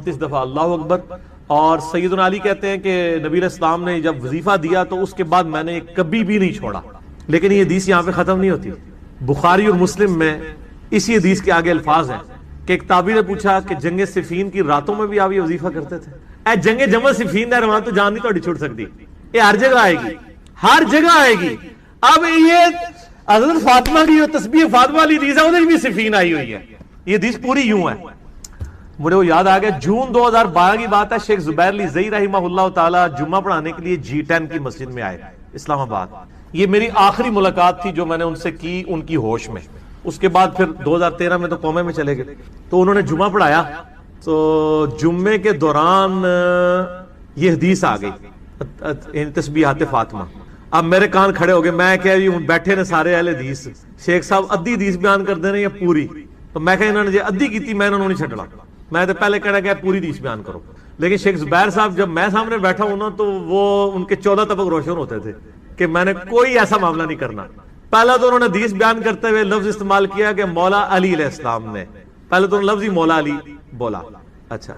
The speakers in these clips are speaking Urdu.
29 دفعہ اللہ اکبر. اور سیدنا علی کہتے ہیں کہ نبی علیہ السلام نے جب وظیفہ دیا تو اس کے بعد میں نے کبھی بھی نہیں چھوڑا. لیکن یہ حدیث یہاں پہ ختم نہیں ہوتی. بخاری اور مسلم میں اسی حدیث کے آگے الفاظ ہیں کہ ایک تابعی نے پوچھا کہ جنگ صفین کی راتوں میں بھی آپ یہ وظیفہ کرتے تھے؟ اے جنگ جمل صفین ہے، وہاں تو جان نہیں توڑی چھوڑ سکتی، یہ ہر جگہ آئے گی، ہر جگہ آئے گی. اب یہ حضرت فاطمہ کی جو تسبیح فاطمہ والی حدیث ہے ادھر بھی صفین آئی ہوئی ہے. یہ حدیث پوری یوں ہے. مجھے وہ یاد آ گیا، جون 2012 کی بات ہے، شیخ زبیر علی زئی رحمہ اللہ تعالی جمعہ پڑھانے کے لیے G10 کی مسجد میں آئے اسلام آباد. یہ میری آخری ملاقات تھی جو میں نے ان سے کی ان کی ہوش میں. اس کے بعد پھر 2013 میں تو قومے میں چلے گئے. تو انہوں نے جمعہ پڑھایا تو جمعے کے دوران یہ حدیث آ گئی تسبیحات فاطمہ. اب میرے کان کھڑے ہو گئے. میں کہہ رہی ہوں بیٹھے نے سارے اہل حدیث، شیخ صاحب ادھی حدیث بیان کر دے رہے ہیں یا پوری؟ تو میں کہا انہوں نے جو ادھی کی تھی میں انہوں نے چھڈنا، میں تو پہلے کہنا کہ پوری حدیث بیان کرو. لیکن شیخ زبیر صاحب جب میں سامنے بیٹھا ہوں نا تو وہ ان کے 14 طبق روشن ہوتے تھے کہ میں نے کوئی ایسا معاملہ نہیں کرنا. پہلا تو انہوں نے حدیث بیان کرتے ہوئے لفظ استعمال کیا کہ مولا علی علیہ السلام نے، پہلے تو لفظ ہی مولا علی بولا. اچھا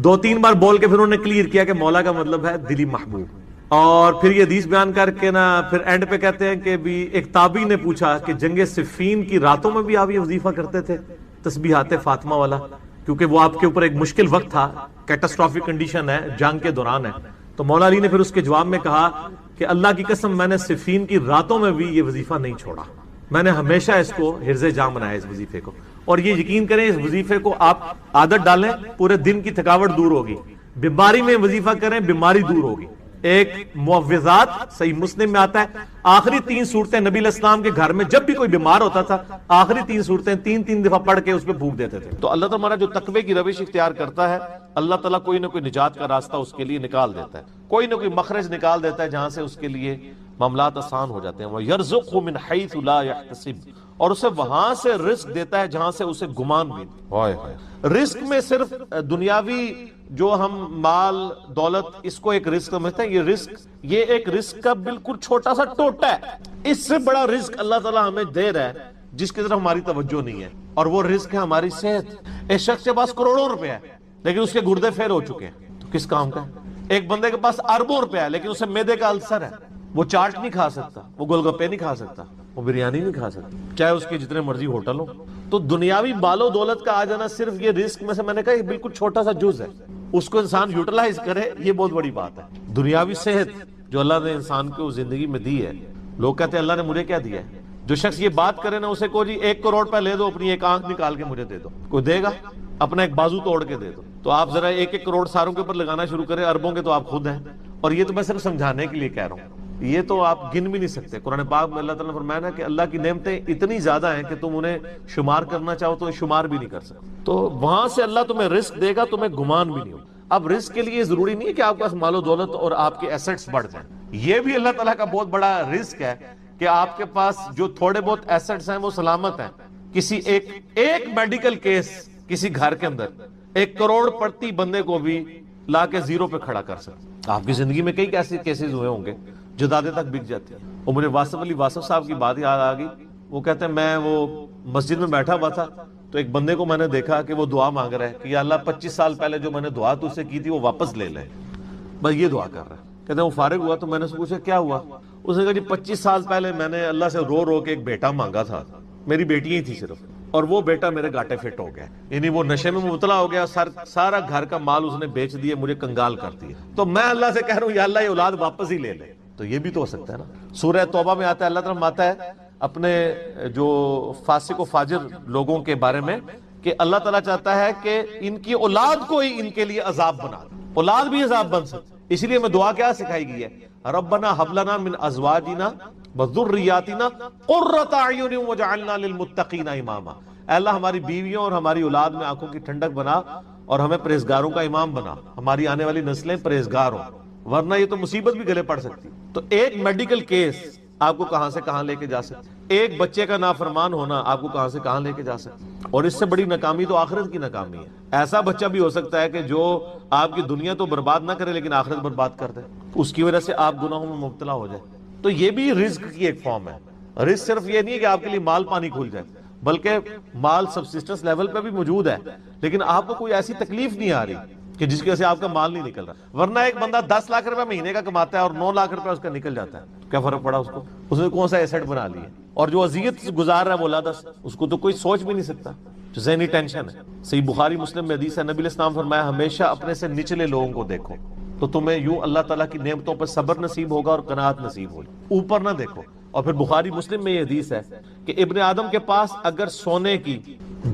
2-3 بار بول کے پھر انہوں نے کلیئر کیا کہ مولا کا مطلب ہے دلی محبوب. اور پھر یہ حدیث بیان کر کے نا پھر اینڈ پہ کہتے ہیں کہ بھی ایک تابعی نے پوچھا کہ جنگ صفین کی راتوں میں بھی آپ یہ وظیفہ کرتے تھے تسبیحات فاطمہ والا، کیونکہ وہ آپ کے اوپر ایک مشکل وقت تھا، کیٹاسٹرافک کنڈیشن ہے، جنگ کے دوران ہے. تو مولا علی نے پھر اس کے جواب میں کہا کہ اللہ کی قسم میں نے صفین کی راتوں میں بھی یہ وظیفہ نہیں چھوڑا، میں نے ہمیشہ اس کو حرز جام بنایا اس وظیفے کو. اور یہ یقین کریں اس وظیفے کو آپ عادت ڈالیں پورے دن کی تھکاوٹ دور ہوگی. بیماری میں وظیفہ کریں بیماری دور ہوگی. ایک معوذات صحیح مسلم میں آتا ہے آخری 3 صورتیں نبی علیہ السلام کے گھر میں جب بھی کوئی بیمار ہوتا تھا آخری 3 صورتیں 3 دفعہ پڑھ کے اس پہ پھونک دیتے تھے. تو اللہ تعالیٰ جو تقوی کی روش اختیار کرتا ہے اللہ تعالیٰ کوئی نہ کوئی نجات کا راستہ اس کے لیے نکال دیتا ہے، کوئی نہ کوئی مخرج نکال دیتا ہے جہاں سے اس کے لیے معاملات آسان ہو جاتے ہیں. وَيَرْزُقْهُ مِنْ حَيْثُ لَا يَحْتَسِبُ، اور اسے وہاں سے رزق دیتا ہے جہاں سے اسے گمان بھی نہیں. رزق میں صرف دنیاوی جو ہم مال دولت اس کو ایک رزق سمجھتے ہیں، یہ ایک رزق کا بالکل چھوٹا سا ٹوٹا ہے. اس سے بڑا رزق اللہ تعالیٰ ہمیں دے رہا ہے جس کی طرف ہماری توجہ نہیں ہے، اور وہ رزق ہے ہماری صحت. ایک شخص کے پاس کروڑوں روپے ہے لیکن اس کے گردے فیل ہو چکے ہیں تو کس کام کا ہے؟ ایک بندے کے پاس اربوں روپے ہے لیکن اسے معدے کا السر ہے، وہ چاٹ نہیں کھا سکتا، وہ گول گپے نہیں کھا سکتا، وہ بریانی نہیں کھا سکتا چاہے اس کے جتنے مرضی ہوٹل ہو. تو دنیاوی مال و دولت کا آ جانا صرف یہ رزق میں سے میں نے کہا یہ بالکل چھوٹا سا جز ہے، اس کو انسان یوٹیلائز کرے یہ بہت بڑی بات ہے. دنیاوی صحت جو اللہ نے انسان کو زندگی میں دی ہے، لوگ کہتے ہیں اللہ نے مجھے کیا دیا ہے. جو شخص یہ بات کرے نا اسے کو جی 1 کروڑ پہ لے دو اپنی ایک آنکھ نکال کے مجھے دے دو، کوئی دے گا؟ اپنا ایک بازو توڑ کے دے دو. تو آپ ذرا 1 کروڑ ساروں کے اوپر لگانا شروع کریں، اربوں کے تو آپ خود ہیں. اور یہ تو میں صرف سمجھانے کے لیے کہہ رہا ہوں، یہ تو آپ گن بھی نہیں سکتے. قرآن پاک میں اللہ تعالیٰ نے فرمایا نا کہ اللہ کی نعمتیں اتنی زیادہ ہیں کہ تم انہیں شمار کرنا چاہو تو شمار بھی نہیں کر سکتے. تو وہاں سے اللہ تمہیں رزق دے گا، تمہیں گمان بھی نہیں ہوگا. اب رزق کے لیے ضروری نہیں ہے کہ آپ کے پاس مال و دولت اور آپ کے ایسٹس بڑھ جائیں. یہ بھی اللہ تعالیٰ کا بہت بڑا رزق ہے کہ آپ کے پاس جو تھوڑے بہت ایسٹس ہیں وہ سلامت ہیں. کسی ایک میڈیکل کیس کسی گھر کے اندر 1 کروڑ پڑتی بندے کو بھی لا کے 0 پہ کھڑا کر سکتے. آپ کی زندگی میں کئی ایسے کیسز ہوئے ہوں گے جدادیں تک بک جاتی ہیں. اور مجھے واسف علی واسف صاحب کی بات یاد آ گئی. وہ کہتے ہیں میں وہ مسجد میں بیٹھا ہوا تھا تو ایک بندے کو میں نے دیکھا کہ وہ دعا مانگ رہا ہے کہ یا اللہ 25 سال پہلے جو میں نے دعا تجھ سے کی تھی وہ واپس لے لے، بس یہ دعا کر رہا ہے. کہتے ہیں وہ فارغ ہوا تو میں نے اس سے پوچھا کیا ہوا؟ اس نے کہا جی 25 سال پہلے میں نے اللہ سے رو رو کے ایک بیٹا مانگا تھا، میری بیٹی ہی تھی صرف، اور وہ بیٹا میرے گاٹے فٹ ہو گیا، یعنی وہ نشے میں مبتلا ہو گیا، سارا گھر کا مال اس نے بیچ دیا، مجھے کنگال کر دیا. تو میں اللہ سے کہہ رہا ہوں یا اللہ یہ اولاد واپس ہی لے لے. تو یہ بھی تو ہو سکتا ہے نا. سورہ توبہ میں آتا ہے اللہ تعالیٰ آتا ہے اپنے جو فاسق و فاجر لوگوں کے بارے میں کہ اللہ تعالیٰ چاہتا ہے کہ ان کی اولاد کو ہی ان کے لیے عذاب بنا دے. اولاد بھی عذاب بن سکتی. اس لیے میں دعا کیا سکھائی گئی ہے، ربنا ھب لنا من ازواجنا وذریاتنا قرۃ اعین واجعلنا للمتقین اماما. اے اللہ ہماری بیویوں اور ہماری اولاد میں آنکھوں کی ٹھنڈک بنا اور ہمیں پرہیزگاروں کا امام بنا، ہماری آنے والی نسلیں پرہیزگار ہوں، ورنہ یہ تو مصیبت بھی گلے پڑ سکتی. تو ایک میڈیکل کیس آپ کو کہاں سے کہاں لے کے جا سکتے، ایک بچے کا نافرمان ہونا آپ کو کہاں سے کہاں لے کے جا سکتے. اور اس سے بڑی ناکامی تو آخرت کی ناکامی ہے. ایسا بچہ بھی ہو سکتا ہے کہ جو آپ کی دنیا تو برباد نہ کرے لیکن آخرت برباد کر دے، اس کی وجہ سے آپ گناہوں میں مبتلا ہو جائے. تو یہ بھی رزق کی ایک فارم ہے. رزق صرف یہ نہیں ہے کہ آپ کے لیے مال پانی کھل جائے، بلکہ مال سبسسٹنس لیول پہ بھی موجود ہے لیکن آپ کو کوئی ایسی تکلیف نہیں آ رہی کہ جس کی وجہ سے آپ کا مال نہیں نکل رہا. ورنہ ایک بندہ 10 لاکھ روپے مہینے کا کماتا ہے اور 9 لاکھ روپے اس کا نکل جاتا ہے, تو کیا فرق پڑا اس کو؟ اس نے کون سا ایسٹ بنا لیا؟ اور جو اذیت گزار رہا ہے وہ لادہ اس کو تو کوئی سوچ بھی نہیں سکتا, جو ذہنی ٹینشن ہے. صحیح بخاری مسلم میں حدیث ہے, نبی علیہ السلام فرمایا ہمیشہ اپنے سے نچلے لوگوں کو دیکھو تو تمہیں یوں اللہ تعالیٰ کی نعمتوں پر صبر نصیب ہوگا اور قناعت نصیب ہوگی, اوپر نہ دیکھو. اور پھر بخاری مسلم میں یہ حدیث ہے کہ ابن آدم کے پاس اگر سونے کی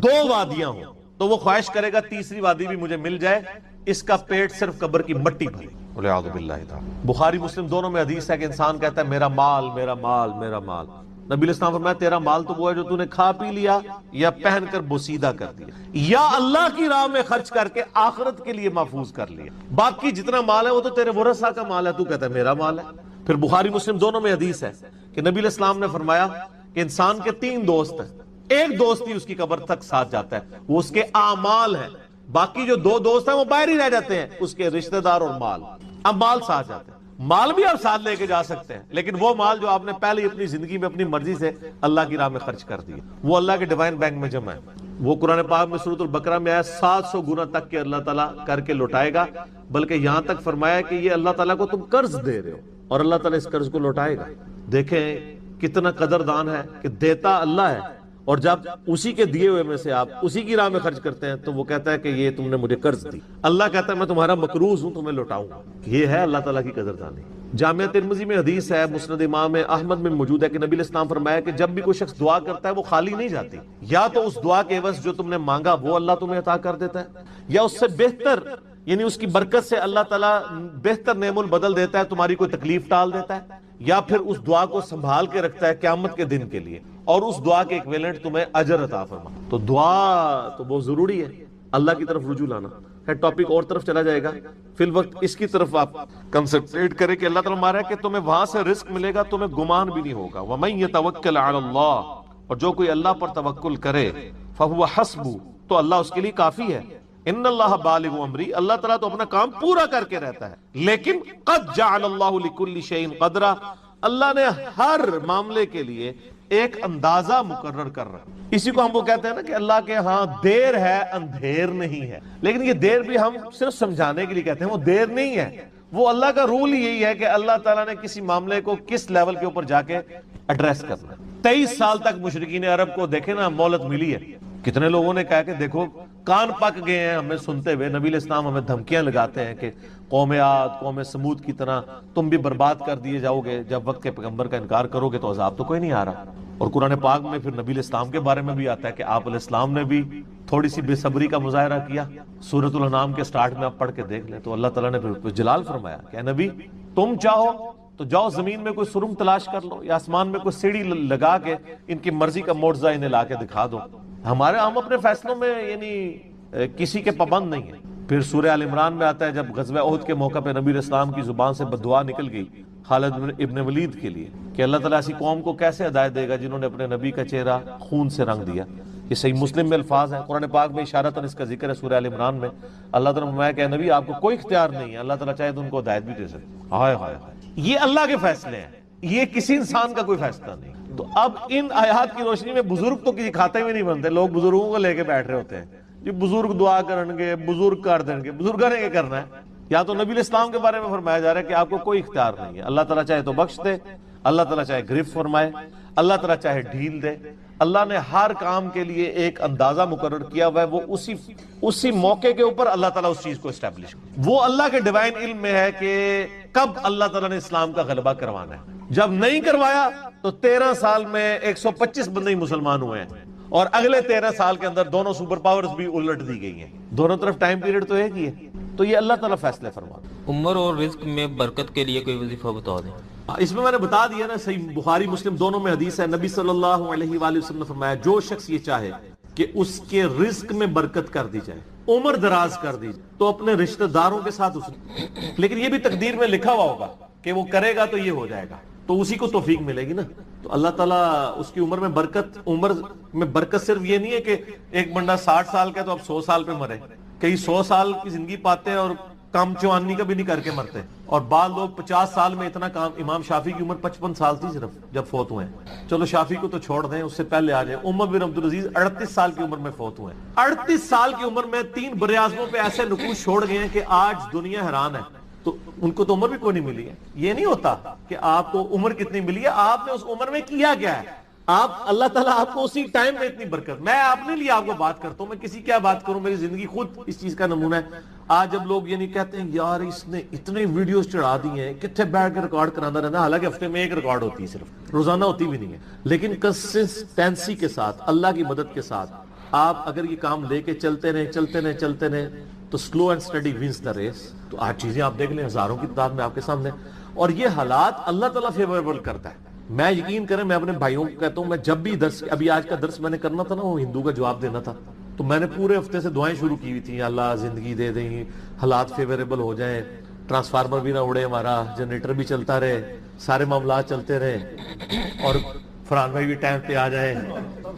2 وادیاں ہوں تو وہ خواہش کرے گا تیسری وادی بھی مجھے مل جائے, اس کا پیٹ صرف قبر کی مٹی بھری. والعیاذ باللہ تعالی. بخاری مسلم دونوں میں حدیث ہے کہ انسان کہتا ہے میرا مال میرا مال میرا مال. نبی علیہ السلام فرمایا تیرا مال تو وہ ہے جو تو نے کھا پی لیا یا پہن کر بوسیدہ کر دیا یا اللہ کی راہ میں خرچ کر کے آخرت کے لیے محفوظ کر لیا. باقی جتنا مال ہے وہ تو تیرے ورثہ کا مال ہے, تو کہتا ہے میرا مال ہے. پھر بخاری مسلم دونوں میں حدیث ہے کہ نبی علیہ السلام نے فرمایا کہ انسان کے 3 دوست ہیں, ایک دوست ہی اس کی قبر تک ساتھ جاتا ہے, وہ اس کے اعمال ہیں. باقی جو 2 دوست ہیں وہ باہر ہی رہ جاتے ہیں, اس کے رشتہ دار اور مال. اب مال ساتھ جاتے ہیں, مال بھی آپ ساتھ لے کے جا سکتے ہیں, لیکن وہ مال جو آپ نے پہلے ہی اپنی زندگی میں اپنی مرضی سے اللہ کی راہ میں خرچ کر دیا, وہ اللہ کے ڈیوائن بینک میں جمع ہے. وہ قرآن پاک میں سورۃ البقرہ میں آیا 700 گنا تک کے اللہ تعالیٰ کر کے لوٹائے گا, بلکہ یہاں تک فرمایا کہ یہ اللہ تعالیٰ کو تم قرض دے رہے ہو اور اللہ تعالیٰ اس قرض کو لوٹائے گا. دیکھیں کتنا قدردان ہے کہ دیتا اللہ ہے, اور جب اسی کے دیے ہوئے میں سے آپ اسی کی راہ میں خرچ کرتے ہیں تو وہ کہتا ہے کہ یہ تم نے مجھے قرض دی. اللہ کہتا ہے میں تمہارا مقروض ہوں, تمہیں لوٹاؤں گا. یہ ہے اللہ تعالیٰ کی قدردانی. جامعہ ترمذی میں حدیث ہے, مسند امام احمد میں موجود ہے کہ نبی علیہ السلام فرمایا کہ جب بھی کوئی شخص دعا کرتا ہے وہ خالی نہیں جاتی. یا تو اس دعا کے عوض جو تم نے مانگا وہ اللہ تمہیں عطا کر دیتا ہے, یا اس سے بہتر یعنی اس کی برکت سے اللہ تعالیٰ بہتر نعم البدل دیتا ہے, تمہاری کوئی تکلیف ٹال دیتا ہے, یا پھر اس دعا کو سنبھال کے رکھتا ہے قیامت کے دن کے لیے, اور اس دعا کے ایکویلنٹ تمہیں اجر عطا فرما. تو دعا تو بہت ضروری ہے, اللہ کی طرف رجوع لانا ہے. ٹاپک اور طرف چلا جائے گا, فی الوقت اس کی طرف آپ کنسنٹریٹ کریں کہ اللہ تعالیٰ مارا ہے کہ تمہیں وہاں سے رزق ملے گا, تمہیں گمان بھی نہیں ہوگا. وَمَن يَتَوَكَّلْ عَلَى اللَّهِ, اور جو کوئی اللہ پر توکل کرے, فَهُوَ حَسْبُهُ, تو اللہ اس کے لیے کافی ہے. ان اللہ بالغ امری, اللہ تعالیٰ تو اپنا کام پورا کر کے رہتا ہے. لیکن قد جعل اللہ لکل شیء قدرا, اللہ نے ہر معاملے کے لیے ایک اندازہ مقرر کر رہا ہے. اسی کو ہم وہ کہتے ہیں نا کہ اللہ کے ہاں دیر ہے اندھیر نہیں ہے, لیکن یہ دیر بھی ہم صرف سمجھانے کے لیے کہتے ہیں, وہ دیر نہیں ہے. وہ اللہ کا رول یہی ہے کہ اللہ تعالیٰ نے کسی معاملے کو کس لیول کے اوپر جا کے ایڈریس کرنا. 23 سال تک مشرکین عرب کو دیکھیں نا مہلت ملی ہے. کتنے لوگوں نے کہا کہ دیکھو کان پک گئے ہیں ہمیں سنتے ہوئے, نبی علیہ السلام ہمیں دھمکیاں لگاتے ہیں کہ قوم عاد قوم سمود کی طرح تم بھی برباد کر دیے جاؤ گے, جب وقت کے پیغمبر کا انکار کرو گے تو عذاب تو کوئی نہیں آ رہا. اور قرآن پاک میں پھر نبی علیہ السلام کے بارے میں بھی آتا ہے کہ آپ علیہ السلام نے بھی تھوڑی سی بے صبری کا مظاہرہ کیا. سورۃ الانعام کے سٹارٹ میں آپ پڑھ کے دیکھ لیں تو اللہ تعالیٰ نے پھر جلال فرمایا کہ اے نبی تم چاہو تو جاؤ زمین میں کوئی سرنگ تلاش کر لو, یا آسمان میں کوئی سیڑھی لگا کے ان کی مرضی کا معجزہ انہیں لا کے دکھا دو. ہم اپنے فیصلوں میں یعنی کسی کے پابند نہیں ہیں. پھر سورہ آل عمران میں آتا ہے جب غزوہ احد کے موقع پہ نبی علیہ السلام کی زبان سے بددعا نکل گئی خالد ابن ولید کے لیے کہ اللہ تعالیٰ ایسی قوم کو کیسے ہدایت دے گا جنہوں نے اپنے نبی کا چہرہ خون سے رنگ دیا. یہ صحیح مسلم میں الفاظ ہیں, قرآن پاک میں اشارتاً اس کا ذکر ہے سورہ آل عمران میں. اللہ تعالیٰ نے فرمایا کہ نبی آپ کو کوئی اختیار نہیں ہے, اللہ تعالیٰ چاہے تو ان کو ہدایت بھی دے سکتے. ہائے ہائے ہائے, یہ اللہ کے فیصلے ہیں, یہ کسی انسان کا کوئی فیصلہ نہیں. تو اب ان آیات کی روشنی میں بزرگ تو کسی کھاتے میں نہیں بنتے, لوگ بزرگوں کو لے کے بیٹھ رہے ہوتے ہیں جی بزرگ دعا کریں گے, بزرگ کر دیں گے. بزرگوں نے کیا کرنا ہے؟ یا تو نبی علیہ السلام کے بارے میں فرمایا جا رہا ہے کہ آپ کو کوئی اختیار نہیں ہے, اللہ تعالیٰ چاہے تو بخش دے, اللہ تعالیٰ چاہے گرفت فرمائے, اللہ تعالیٰ چاہے ڈھیل دے. اللہ نے ہر کام کے لیے ایک اندازہ مقرر کیا ہوا ہے, وہ اسی موقع کے اوپر اللہ تعالیٰ اس چیز کو اسٹیبلش, وہ اللہ کے ڈیوائن علم میں ہے کہ کب اللہ تعالیٰ نے اسلام کا غلبہ کروانا ہے. جب نہیں کروایا تو 13 سال میں 125 بندے ہی مسلمان ہوئے ہیں, اور اگلے 13 سال کے اندر دونوں سپر پاورز بھی الٹ دی گئی ہیں. دونوں طرف ٹائم پیریڈ تو ایک ہی ہے. تو یہ اللہ تعالیٰ فیصلے فرما. عمر اور رزق میں برکت کے لیے کوئی وظیفہ بتا دیں. اس میں نے بتا دیا نا, صحیح بخاری مسلم دونوں میں حدیث ہے, نبی صلی اللہ علیہ وآلہ وسلم نے فرمایا جو شخص یہ چاہے کہ اس کے رزق میں برکت کر دی جائے, عمر دراز کر دی جائے, تو اپنے رشتہ داروں کے ساتھ لیکن یہ بھی تقدیر میں لکھا ہوا ہوگا کہ وہ کرے گا تو یہ ہو جائے گا, تو اسی کو توفیق ملے گی نا. تو اللہ تعالیٰ اس کی عمر میں برکت صرف یہ نہیں ہے کہ ایک بندہ 60 سال کا تو اب 100 سال پہ مرے, کئی 100 سال کی زندگی پاتے ہیں اور کام چوانی کا بھی نہیں کر کے مرتے, اور بعض لوگ 50 سال میں اتنا کام. امام شافعی کی عمر 55 سال تھی صرف جب فوت ہوئے ہیں. چلو شافعی کو تو چھوڑ دیں, اس سے پہلے آ جائیں. عمر بن عبدالعزیز 38 سال کی عمر میں فوت ہوئے ہیں. 38 سال کی عمر میں 3 براعظموں پہ ایسے نقوش چھوڑ گئے ہیں کہ آج دنیا حیران ہے. تو ان کو تو عمر بھی کوئی نہیں ملی ہے. یہ نہیں ہوتا کہ آپ کو عمر کتنی ملی ہے, آپ نے اس عمر میں کیا کیا ہے. آپ اللہ تعالیٰ آپ کو اسی ٹائم میں اتنی برکت. میں اپنے لیے آپ کو بات کرتا ہوں, میں کسی کیا بات کروں, میری زندگی خود اس چیز کا نمونہ ہے. آج جب لوگ یہ نہیں کہتے ہیں یار اس نے اتنے ویڈیوز چڑھا دی ہیں, کتنے بیٹھ کے ریکارڈ کرانا رہنا, حالانکہ ہفتے میں ایک ریکارڈ ہوتی ہے, صرف روزانہ ہوتی بھی نہیں ہے. لیکن کنسسٹینسی کے ساتھ, اللہ کی مدد کے ساتھ آپ اگر یہ کام لے کے چلتے رہیں تو slow and steady wins the race. تو آج چیزیں آپ دیکھ لیں ہزاروں کی تعداد میں آپ کے سامنے, اور یہ حالات اللہ تعالیٰ فیوریبل کرتا ہے. میں یقین کریں, میں اپنے بھائیوں کو کہتا ہوں, میں جب بھی درس, ابھی آج کا درس میں نے کرنا تھا نا, وہ ہندو کا جواب دینا تھا, تو میں نے پورے ہفتے سے دعائیں شروع کی ہوئی تھی, اللہ زندگی دے دیں, حالات فیوریبل ہو جائیں, ٹرانسفارمر بھی نہ اڑے ہمارا, جنریٹر بھی چلتا رہے, سارے معاملات چلتے رہے, اور فرحان بھائی بھی ٹائم پہ آ جائیں,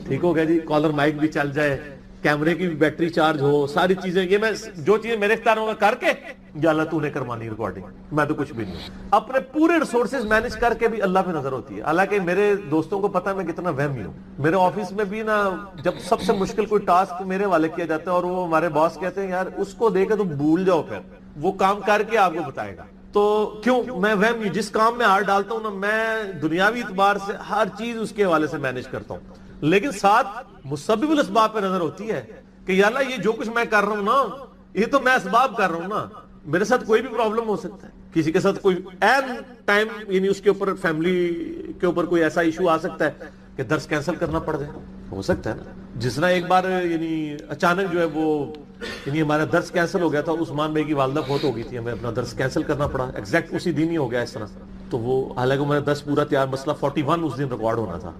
ٹھیک ہو گیا جی, کالر مائک بھی چل جائے, کیمرے کی بھی بیٹری چارج ہو, ساری چیزیں. یہ میں جو چیزیں میرے اختیار ہوگا کر کے, یا اللہ تو نے کرمانی ریکارڈنگ, میں تو کچھ بھی نہیں. اپنے پورے ریسورسز مینج کر کے بھی اللہ پہ نظر ہوتی ہے. حالانکہ میرے دوستوں کو پتا ہے میں کتنا وہمی ہوں. میرے آفس میں بھی نا, جب سب سے مشکل کوئی ٹاسک میرے والے کیا جاتا ہے, اور وہ ہمارے باس کہتے ہیں یار اس کو دے کے تم بھول جاؤ, پھر وہ کام کر کے آپ کو بتائے گا. تو کیوں میں وہمی, جس کام میں ہاتھ ڈالتا ہوں نا, میں دنیاوی اعتبار سے ہر چیز اس کے حوالے سے مینج کرتا ہوں, لیکن ساتھ مسبب الاسباب پہ نظر ہوتی ہے کہ یا اللہ یہ جو کچھ میں کر رہا ہوں نا, یہ تو میں اسباب کر رہا ہوں نا, میرے ساتھ کوئی بھی پرابلم ہو سکتا ہے, کسی کے ساتھ کوئی این ٹائم, یعنی اس کے اوپر فیملی کے اوپر کوئی ایسا ایشو آ سکتا ہے کہ درس کینسل کرنا پڑ جائے, ہو سکتا ہے نا. جس طرح ایک بار یعنی اچانک جو ہے وہ یعنی ہمارا درس کینسل ہو گیا تھا, عثمان بھائی کی والدہ فوت ہو گئی تھی, ہمیں اپنا درس کینسل کرنا پڑا, ایگزیکٹ اسی دن ہی ہو گیا اس طرح. تو وہ حالانکہ ہمارا درس پورا تیار, مسئلہ 41 اس دن ریکارڈ ہونا تھا,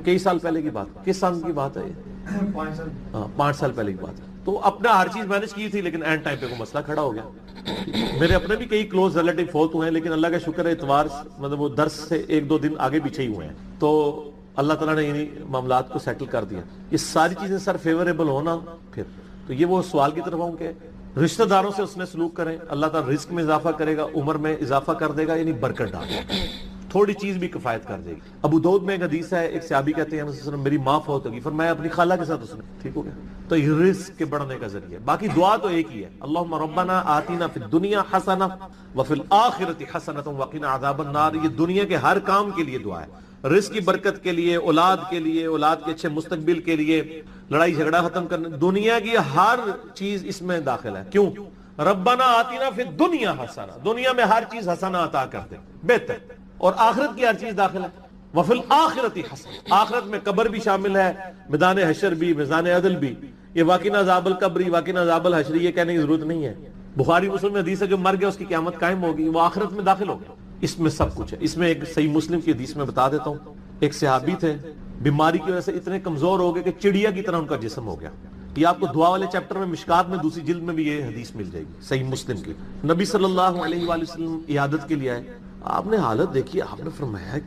کئی سال پہلے کی بات. کس سال کی بات ہے یہ؟ 5 سال پہلے کی بات ہے. تو اپنا ہر چیز مینج کی تھی, لیکن اینڈ ٹائم پہ کوئی مسئلہ کھڑا ہو گیا. میرے اپنے بھی کئی کلوز ریلیٹیو فوت ہوئے ہیں, لیکن اللہ کا شکر ہے اتوار مطلب وہ درس سے 1-2 دن آگے پیچھے ہی ہوئے ہیں, تو اللہ تعالیٰ نے یعنی معاملات کو سیٹل کر دیا. یہ ساری چیزیں سر فیوریبل ہونا, پھر تو یہ وہ سوال کی طرف ہوں کہ رشتہ داروں سے اس نے سلوک کریں, اللہ تعالیٰ رزق میں اضافہ کرے گا, عمر میں اضافہ کر دے گا, یعنی برکت ڈال دے گا, تھوڑی چیز بھی کفایت کر دے گی. ابو داؤد میں ایک حدیث ہے, ایک صحابی کہتے ہیں میری ماں فوت ہوگی, فرمایا اپنی خالہ کے ساتھ اس نے, ٹھیک ہو گیا. تو یہ رزق کے بڑھنے کا ذریعہ. باقی دعا تو ایک ہی ہے, اللہم ربنا آتینا فی الدنیا حسنہ وفی الآخرۃ حسنۃ وقنا عذاب النار. یہ دنیا کے ہر کام کے لیے دعا ہے, رزق کی برکت کے لیے, اولاد کے لیے, اولاد کے اچھے مستقبل کے لیے, لڑائی جھگڑا ختم کرنے, دنیا کی ہر چیز اس میں داخل ہے. کیوں؟ ربنا آتینا فی الدنیا حسنہ, دنیا میں ہر چیز حسنہ عطا کر دے, بہتر, اور آخرت کی ہر چیز داخل ہے. وفی الآخرۃ حسنہ, آخرت میں قبر بھی شامل ہے, میدان حشر بھی, میدان عدل بھی. یہ وقنا عذاب القبر, وقنا عذاب الحشر, یہ کہنے کی ضرورت نہیں ہے. بخاری مسلم میں حدیث ہے جو مر گیا اس کی قیامت قائم ہوگی, وہ آخرت میں داخل ہو گیا. اس میں سب کچھ ہے. اس میں ایک صحیح مسلم کی حدیث میں بتا دیتا ہوں, ایک صحابی تھے, بیماری کی وجہ سے اتنے کمزور ہو گئے کہ چڑیا کی طرح ان کا جسم ہو گیا. یہ آپ کو دعا والے چیپٹر میں مشکات میں دوسری جلد میں بھی یہ حدیث مل جائے گی, صحیح مسلم کی. نبی صلی اللہ علیہ وآلہ وسلم عیادت کے لیے آئے, آپ نے حالت دیکھی, آپ نے فرمایا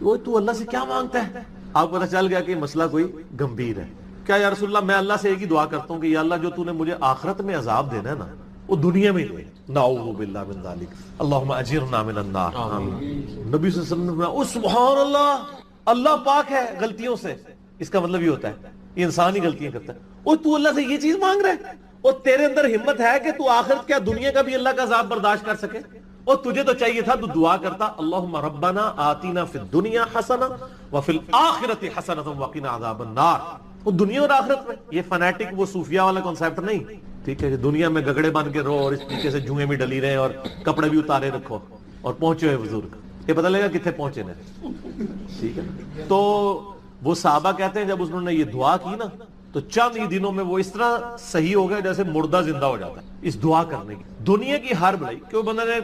وہ تو اللہ سے کیا مانگتا ہے. آپ کو پتہ چل گیا کہ مسئلہ کوئی گمبھیر ہے. کیا یا رسول اللہ, میں اللہ سے ایک ہی دعا کرتا ہوں کہ یا اللہ جو تو نے مجھے آخرت میں عذاب دینا ہے نا, وہ دنیا میں دے. نعوذ باللہ من ذالک, اللہم اجرنا من النار. نبی صلی اللہ علیہ وسلم نے فرمایا سبحان اللہ, اللہ پاک ہے غلطیوں سے. اس کا مطلب یہ ہوتا ہے یہ انسان ہی غلطیاں کرتا ہے. اور تو اللہ سے یہ چیز مانگ رہا ہے, اور تیرے اندر ہمت ہے کہ تو آخرت کیا دنیا کا بھی اللہ کا عذاب برداشت کر سکے. اور تجھے تو چاہیے تھا تو دعا کرتا اللہم ربنا آتینا فی الدنیا حسنہ وفی الآخرۃ حسنۃ وقنا عذاب النار. وہ دنیا اور آخرت میں, یہ فنیٹک وہ صوفیہ والا کنسیپٹ نہیں, ٹھیک ہے, دنیا میں گگڑے بن کے رہو اور اس طریقے سے جوئیں بھی ڈلی رہے اور کپڑے بھی اتارے رکھو اور پہنچے ہوئے بزرگ, یہ پتہ لگا کتنے پہنچے نا, ٹھیک ہے. تو وہ صحابہ کہتے ہیں جب انہوں نے یہ دعا کی نا تو چند ہی دنوں میں وہ اس طرح صحیح ہو گئے جیسے مردہ زندہ ہو جاتا ہے اس دعا کرنے کی. دنیا کی ہر بڑائی, کیوں بندہ نے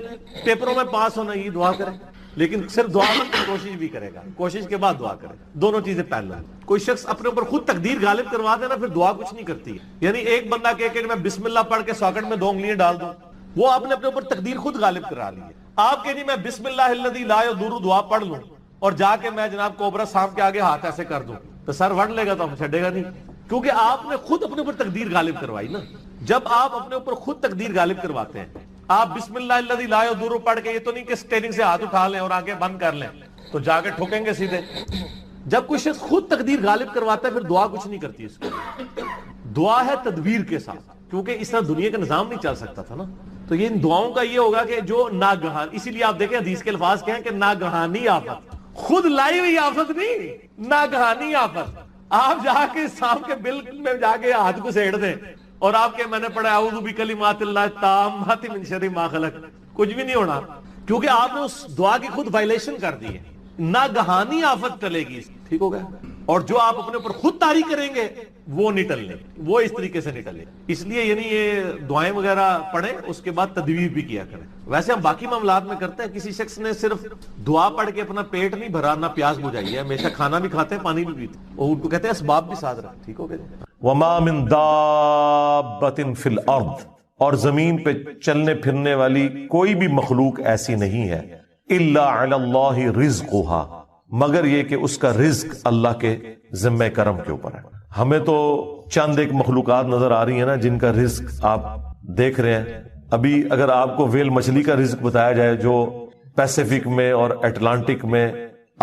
پیپروں میں پاس ہونا یہ دعا کرے, لیکن صرف دعا میں کوشش بھی کرے گا, کوشش کے بعد دعا کرے, دونوں چیزیں پہلے. کوئی شخص اپنے اوپر خود تقدیر غالب کروا دے نا, پھر دعا کچھ نہیں کرتی ہے. یعنی ایک بندہ کہے کہ میں بسم اللہ پڑھ کے ساکٹ میں 2 انگلیاں ڈال دوں, وہ آپ نے اپنے اوپر تقدیر خود غالب کرا لی ہے. آپ کہ نہیں میں بسم اللہ الذی لا یضر دعا پڑھ لوں اور جا کے میں جناب کوبرا سانپ کے آگے ہاتھ ایسے کر دوں تو سر وڑ لے گا, تو ہم چھڑے گا نہیں, کیونکہ آپ نے خود اپنے اوپر تقدیر غالب کروائی نا. جب آپ اپنے اوپر خود تقدیر غالب کرواتے ہیں, آپ بسم اللہ الذی لا یضر پڑھ کے یہ تو نہیں کہ اسٹیئرنگ سے ہاتھ اٹھا لیں اور آنکھیں بند کر لیں تو جا کے ٹھوکیں گے سیدھے. جب کوئی شخص خود تقدیر غالب کرواتا ہے پھر دعا کچھ نہیں کرتی اس کو. دعا ہے تدبیر کے ساتھ, کیونکہ اس طرح دنیا کا نظام نہیں چل سکتا تھا نا. تو یہ ان دعاؤں کا یہ ہوگا کہ جو ناگہان, اسی لیے آپ دیکھیں حدیث کے الفاظ کیا ہیں کہ ناگہانی آفت, خود لائی ہوئی آفت نہیں, ناگہانی آفت. آپ جا کے سام کے بل میں جا کے ہاتھ کو سیڑ دیں اور آپ کے میں نے پڑھا اعوذ بکلمات اللہ التامات من شر ما خلق, کچھ بھی نہیں ہونا, کیونکہ آپ نے اس دعا کی خود وائلیشن کر دی ہے. ناگہانی آفت ٹلے گی, ٹھیک ہو گیا. اور جو آپ اپنے اوپر خود طاری کریں گے وہ نہیں ٹلنے, وہ اس طریقے سے نہیں ٹلے. اس لیے یعنی یہ دعائیں وغیرہ پڑھیں, اس کے بعد تدبیر بھی کیا کریں. ویسے ہم باقی معاملات میں کرتے ہیں, کسی شخص نے صرف دعا پڑھ کے اپنا پیٹ نہیں بھرا, نہ پیاس بجھائی ہے, ہمیشہ کھانا بھی کھاتے ہیں پانی بھی پیتے ہیں, اور ان کو کہتے ہیں اسباب بھی ساتھ رکھ, ٹھیک ہو گیا. وما من دابۃ فی الارض, اور زمین پہ چلنے پھرنے والی کوئی بھی مخلوق ایسی نہیں ہے, الا علی اللہ رزقها, مگر یہ کہ اس کا رزق اللہ کے ذمہ کرم کے اوپر ہے. ہمیں تو چند ایک مخلوقات نظر آ رہی ہیں نا جن کا رزق آپ دیکھ رہے ہیں. ابھی اگر آپ کو ویل مچھلی کا رزق بتایا جائے جو پیسیفک میں اور اٹلانٹک میں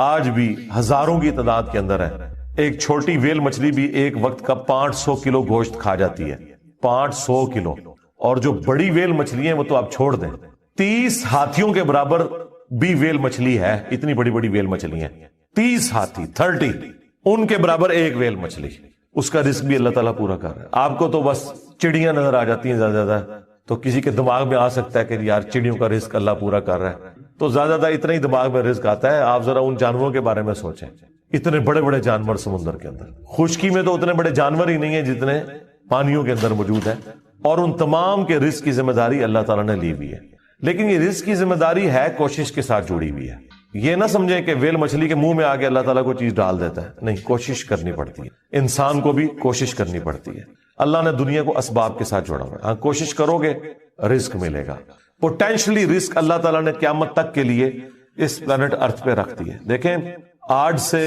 آج بھی ہزاروں کی تعداد کے اندر ہے, ایک چھوٹی ویل مچھلی بھی ایک وقت کا 500 کلو گوشت کھا جاتی ہے, 500 کلو. اور جو بڑی ویل مچھلی ہیں وہ تو آپ چھوڑ دیں, 30 ہاتھیوں کے برابر بھی ویل مچھلی ہے, اتنی بڑی بڑی ویل مچھلی ہیں, 30 ہاتھی 30 ان کے برابر ایک ویل مچھلی. اس کا رزق بھی اللہ تعالیٰ پورا کر رہا ہے. آپ کو تو بس چڑیاں نظر آ جاتی ہیں زیادہ زیادہ, تو کسی کے دماغ میں آ سکتا ہے کہ یار چڑیوں کا رزق اللہ پورا کر رہا ہے, تو زیادہ زیادہ اتنا ہی دماغ میں رزق آتا ہے. آپ ذرا ان جانوروں کے بارے میں سوچیں, اتنے بڑے بڑے جانور سمندر کے اندر, خشکی میں تو اتنے بڑے جانور ہی نہیں ہیں جتنے پانیوں کے اندر موجود ہیں, اور ان تمام کے رزق کی ذمہ داری اللہ تعالیٰ نے لی ہوئی ہے. لیکن یہ رزق کی ذمہ داری ہے کوشش کے ساتھ جڑی ہوئی ہے. یہ نہ سمجھیں کہ ویل مچھلی کے منہ میں آگے اللہ تعالیٰ کو چیز ڈال دیتا ہے, نہیں, کوشش کرنی پڑتی ہے, انسان کو بھی کوشش کرنی پڑتی ہے. اللہ نے دنیا کو اسباب کے ساتھ جوڑا ہوا ہے. ہاں, کوشش کرو گے رزق ملے گا. پوٹینشلی رزق اللہ تعالیٰ نے قیامت تک کے لیے اس پلانٹ ارتھ پہ رکھ دی ہے. دیکھیں, آج سے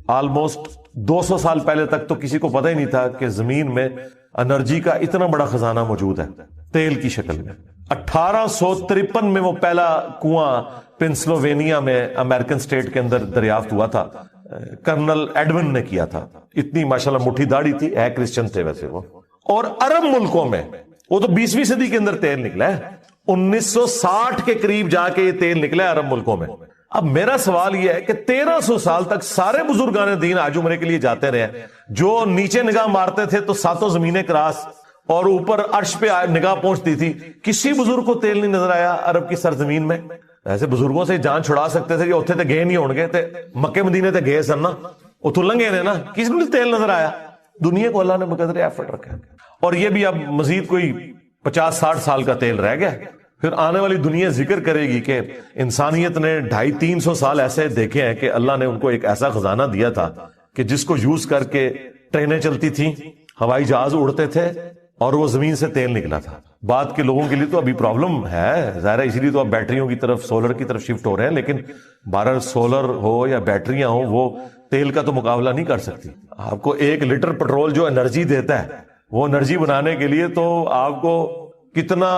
آلموسٹ 200 سال پہلے تک تو کسی کو پتہ ہی نہیں تھا کہ زمین میں انرجی کا اتنا بڑا خزانہ موجود ہے تیل کی شکل میں. 1853 میں وہ پہلا کنواں پنسلوینیا میں امریکن سٹیٹ کے اندر دریافت ہوا تھا, کرنل ایڈون نے کیا تھا. اتنی ماشاءاللہ مٹھی داڑھی تھی, ہے کرسچن تھے ویسے وہ. اور عرب ملکوں میں وہ تو 20ویں صدی کے اندر تیل نکلا ہے, 1960 کے قریب جا کے یہ تیل نکلا ہے عرب ملکوں میں. اب میرا سوال یہ ہے کہ 1300 سال تک سارے بزرگان دین آج عمرے کے لیے جاتے رہے, جو نیچے نگاہ مارتے تھے تو 7 زمینیں کراس اور اوپر عرش پہ نگاہ پہنچتی تھی, کسی بزرگ کو تیل نہیں نظر آیا عرب کی سرزمین میں. ایسے بزرگوں سے جان چھڑا سکتے تھے, اتنے تے گئے نہیں ہون گے, تے مکے مدینے تے گئے سن نا, اتو لنگے نے نا, کسی کو تیل نظر آیا. دنیا کو اللہ نے بقدر ایفرٹ رکھا, اور یہ بھی اب مزید کوئی 50-60 سال کا تیل رہ گیا. پھر آنے والی دنیا ذکر کرے گی کہ انسانیت نے 250-300 سال ایسے دیکھے ہیں کہ اللہ نے ان کو ایک ایسا خزانہ دیا تھا کہ جس کو یوز کر کے ٹرینیں چلتی تھیں, ہوائی جہاز اڑتے تھے, اور وہ زمین سے تیل نکلا تھا. بعد کے لوگوں کے لیے تو ابھی پرابلم ہے ظاہر ہے, اسی لیے تو اب بیٹریوں کی طرف, سولر کی طرف شفٹ ہو رہے ہیں. لیکن بہرحال سولر ہو یا بیٹریاں ہو, وہ تیل کا تو مقابلہ نہیں کر سکتی. آپ کو 1 لیٹر پیٹرول جو انرجی دیتا ہے, وہ انرجی بنانے کے لیے تو آپ کو کتنا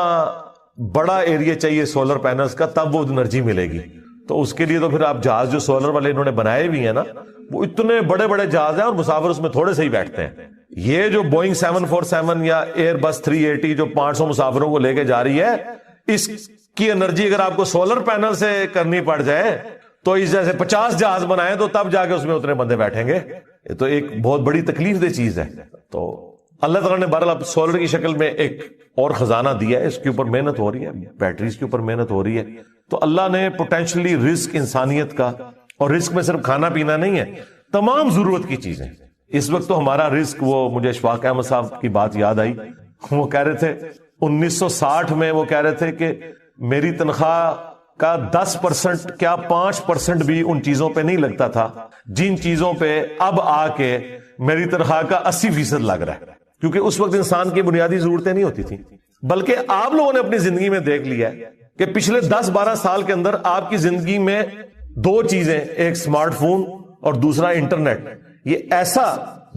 بڑا ایریا چاہیے سولر پینلز کا, تب وہ انرجی ملے گی. تو اس کے لیے تو پھر آپ جہاز جو سولر والے انہوں نے بنائے بھی ہیں نا, وہ اتنے بڑے بڑے جہاز ہیں اور مسافر اس میں تھوڑے سے ہی بیٹھتے ہیں. یہ جو بوئنگ 747 یا ایئر بس 380 جو 500 مسافروں کو لے کے جا رہی ہے, اس کی انرجی اگر آپ کو سولر پینل سے کرنی پڑ جائے تو اس جیسے 50 جہاز بنائے تو تب جا کے اس میں اتنے بندے بیٹھیں گے. یہ تو ایک بہت بڑی تکلیف دہ چیز ہے. تو اللہ تعالیٰ نے بہرحال سولر کی شکل میں ایک اور خزانہ دیا ہے, اس کے اوپر محنت ہو رہی ہے, بیٹریز کے اوپر محنت ہو رہی ہے. تو اللہ نے پوٹینشلی رزق انسانیت کا, اور رزق میں صرف کھانا پینا نہیں ہے, تمام ضرورت کی چیزیں. اس وقت تو ہمارا رزق, وہ مجھے اشفاق احمد صاحب کی بات یاد آئی, وہ کہہ رہے تھے 1960 میں وہ کہہ رہے تھے کہ میری تنخواہ کا 10% کیا 5% بھی ان چیزوں پہ نہیں لگتا تھا جن چیزوں پہ اب آ کے میری تنخواہ کا 80% لگ رہا ہے. کیونکہ اس وقت انسان کی بنیادی ضرورتیں نہیں ہوتی تھیں. بلکہ آپ لوگوں نے اپنی زندگی میں دیکھ لیا ہے کہ پچھلے 10-12 سال کے اندر آپ کی زندگی میں 2 چیزیں, ایک سمارٹ فون اور دوسرا انٹرنیٹ, یہ ایسا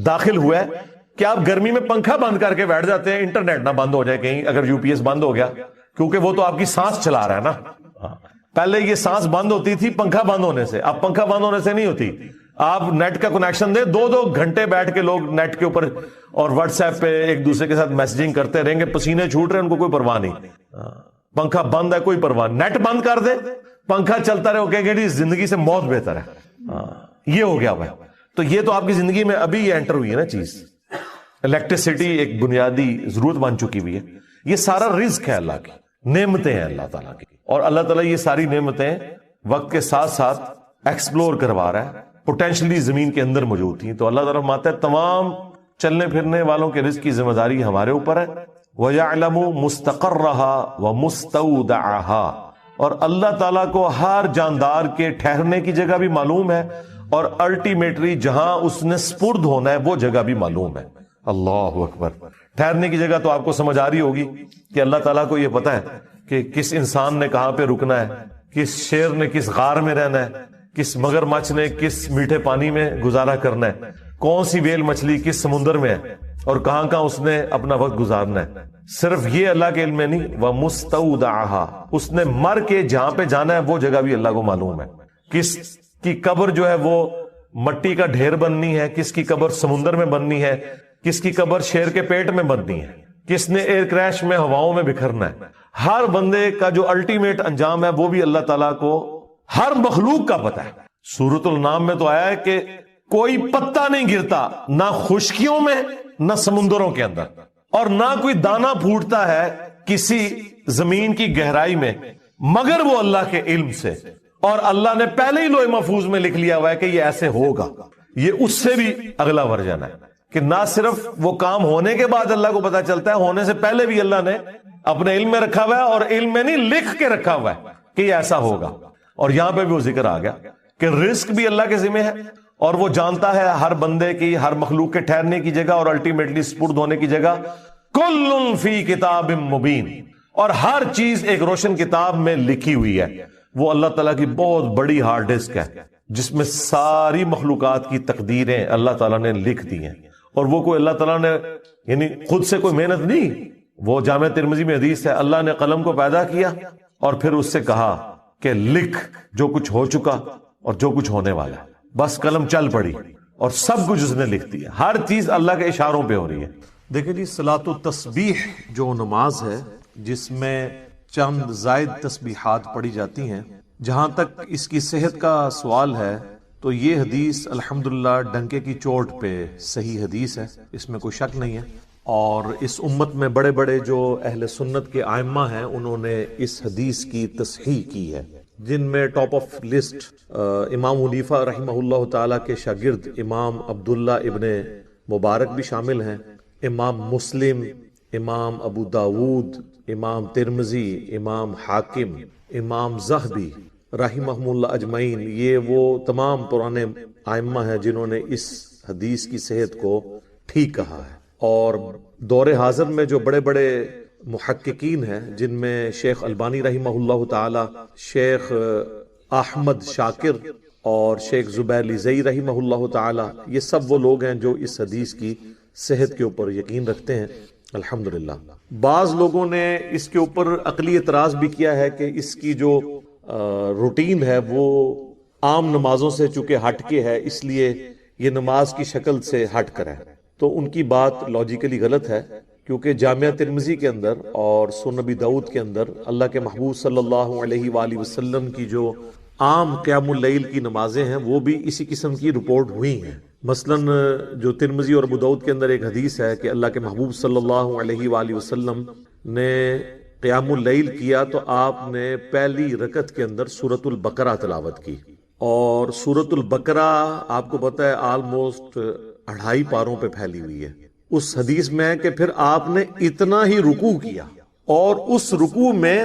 داخل ہوا ہے کہ آپ گرمی میں پنکھا بند کر کے بیٹھ جاتے ہیں, انٹرنیٹ نہ بند ہو جائے کہیں, اگر UPS بند ہو گیا, کیونکہ وہ تو آپ کی سانس چلا رہا ہے نا. پہلے یہ سانس بند ہوتی تھی پنکھا بند ہونے سے، اب پنکھا بند ہونے سے نہیں ہوتی. آپ نیٹ کا کنیکشن دیں، 2 گھنٹے بیٹھ کے لوگ نیٹ کے اوپر اور واٹس ایپ پہ ایک دوسرے کے ساتھ میسجنگ کرتے رہیں گے، پسینے چھوٹ رہے ہیں، ان کو کوئی پرواہ نہیں. پنکھا بند ہے کوئی پرواہ، نیٹ بند کر دے پنکھا چلتا رہے، وہ کہیں گے زندگی سے موت بہتر ہے. یہ ہو گیا بھائی. تو یہ تو آپ کی زندگی میں ابھی یہ انٹر ہوئی ہے نا چیز. الیکٹریسٹی ایک بنیادی ضرورت بن چکی ہوئی ہے. یہ سارا رزق ہے اللہ کی، نعمتیں ہیں اللہ تعالیٰ کی، اور اللہ تعالیٰ یہ ساری نعمتیں وقت کے ساتھ ساتھ ایکسپلور کروا رہا ہے. پوٹینشلی زمین کے اندر موجود تھیں. تو اللہ تعالیٰ فرماتا ہے تمام چلنے پھرنے والوں کے رزق کی ذمہ داری ہمارے اوپر ہے. وَيَعْلَمُ مُسْتَقَرَّهَا وَمُسْتَوْدَعَهَا، اور اللہ تعالیٰ کو ہر جاندار کے ٹھہرنے کی جگہ بھی معلوم ہے، اور الٹیمیٹلی جہاں اس نے سپرد ہونا ہے وہ جگہ بھی معلوم ہے. اللہ اکبر. ٹھہرنے کی جگہ تو آپ کو سمجھ آ رہی ہوگی کہ اللہ تعالیٰ کو یہ پتا ہے کہ کس انسان نے کہاں پہ رکنا ہے، کس شیر نے کس غار میں رہنا ہے، کس مگر مچھ نے کس میٹھے پانی میں گزارا کرنا ہے، کون سی ویل مچھلی کس سمندر میں ہے، اور کہاں کہاں اس نے اپنا وقت گزارنا ہے. صرف یہ اللہ کے علم میں نہیں، وَمُسْتَوْدَعَهَا، اس نے مر کے جہاں پہ جانا ہے وہ جگہ بھی اللہ کو معلوم ہے. کس کی قبر جو ہے وہ مٹی کا ڈھیر بننی ہے، کس کی قبر سمندر میں بننی ہے، کس کی قبر شیر کے پیٹ میں بننی ہے، کس نے ایئر کریش میں ہواؤں میں بکھرنا ہے. ہر بندے کا جو الٹیمیٹ انجام ہے وہ بھی اللہ تعالیٰ کو ہر مخلوق کا پتہ ہے. سورۃ النام میں تو آیا ہے کہ کوئی پتا نہیں گرتا نہ خشکیوں میں نہ سمندروں کے اندر، اور نہ کوئی دانا پھوٹتا ہے کسی زمین کی گہرائی میں مگر وہ اللہ کے علم سے. اور اللہ نے پہلے ہی لوح محفوظ میں لکھ لیا ہوا ہے کہ یہ ایسے ہوگا. یہ اس سے بھی اگلا ورژن ہے کہ نہ صرف وہ کام ہونے کے بعد اللہ کو پتا چلتا ہے، ہونے سے پہلے بھی اللہ نے اپنے علم میں رکھا ہوا ہے، اور علم میں نہیں لکھ کے رکھا ہوا ہے کہ یہ ایسا ہوگا. اور یہاں پہ بھی وہ ذکر آ گیا کہ رزق بھی اللہ کے ذمہ ہے، اور وہ جانتا ہے ہر بندے کی، ہر مخلوق کے ٹھہرنے کی جگہ اور الٹیمیٹلی سپرد ہونے کی جگہ. کل فی کتاب مبین، اور ہر چیز ایک روشن کتاب میں لکھی ہوئی ہے. وہ اللہ تعالیٰ کی بہت بڑی ہارڈ ڈسک ہے جس میں ساری مخلوقات کی تقدیریں اللہ تعالیٰ نے لکھ دی ہیں. اور وہ کوئی اللہ تعالیٰ نے یعنی خود سے کوئی محنت نہیں. وہ جامع ترمذی میں حدیث ہے، اللہ نے قلم کو پیدا کیا اور پھر اس سے کہا کہ لکھ جو کچھ ہو چکا اور جو کچھ ہونے والا ہے. بس قلم چل پڑی اور سب کچھ اس نے لکھ دیا. ہر چیز اللہ کے اشاروں پہ ہو رہی ہے. دیکھیں جی، صلاۃ التسبیح جو نماز ہے جس میں چند زائد تسبیحات پڑھی جاتی ہیں، جہاں تک اس کی صحت کا سوال ہے تو یہ حدیث الحمدللہ ڈنکے کی چوٹ پہ صحیح حدیث ہے، اس میں کوئی شک نہیں ہے. اور اس امت میں بڑے بڑے جو اہل سنت کے ائمہ ہیں انہوں نے اس حدیث کی تصحیح کی ہے، جن میں ٹاپ آف لسٹ امام حنیفہ رحمہ اللہ تعالی کے شاگرد امام عبداللہ ابن مبارک بھی شامل ہیں، امام مسلم، امام ابو داود، امام ترمذی، امام حاکم، امام زہبی رحمہم اللہ اجمعین. یہ وہ تمام پرانے ائمہ ہیں جنہوں نے اس حدیث کی صحت کو ٹھیک کہا ہے. اور دور حاضر میں جو بڑے بڑے محققین ہیں، جن میں شیخ البانی رحمہ اللہ تعالی، شیخ احمد شاکر اور شیخ زبیر لیزئی رحمہ اللہ تعالی، یہ سب وہ لوگ ہیں جو اس حدیث کی صحت کے اوپر یقین رکھتے ہیں الحمدللہ. بعض لوگوں نے اس کے اوپر عقلی اعتراض بھی کیا ہے کہ اس کی جو روٹین ہے وہ عام نمازوں سے چونکہ ہٹ کے ہے، اس لیے یہ نماز کی شکل سے ہٹ کر ہے. تو ان کی بات لاجیکلی غلط ہے، کیونکہ جامعہ ترمذی کے اندر اور سنن نبی داؤد کے اندر اللہ کے محبوب صلی اللہ علیہ وآلہ وسلم کی جو عام قیام اللیل کی نمازیں ہیں وہ بھی اسی قسم کی رپورٹ ہوئی ہیں. مثلاً جو ترمذی اور ابو داؤد کے اندر ایک حدیث ہے کہ اللہ کے محبوب صلی اللہ علیہ وآلہ وسلم نے قیام اللیل کیا تو آپ نے پہلی رکعت کے اندر سورۃ البقرہ تلاوت کی، اور سورۃ البقرہ آپ کو پتہ ہے آلموسٹ 2.5 پاروں پہ پھیلی ہوئی ہے. اس حدیث میں ہے کہ پھر آپ نے اتنا ہی رکوع کیا، اور اس رکوع میں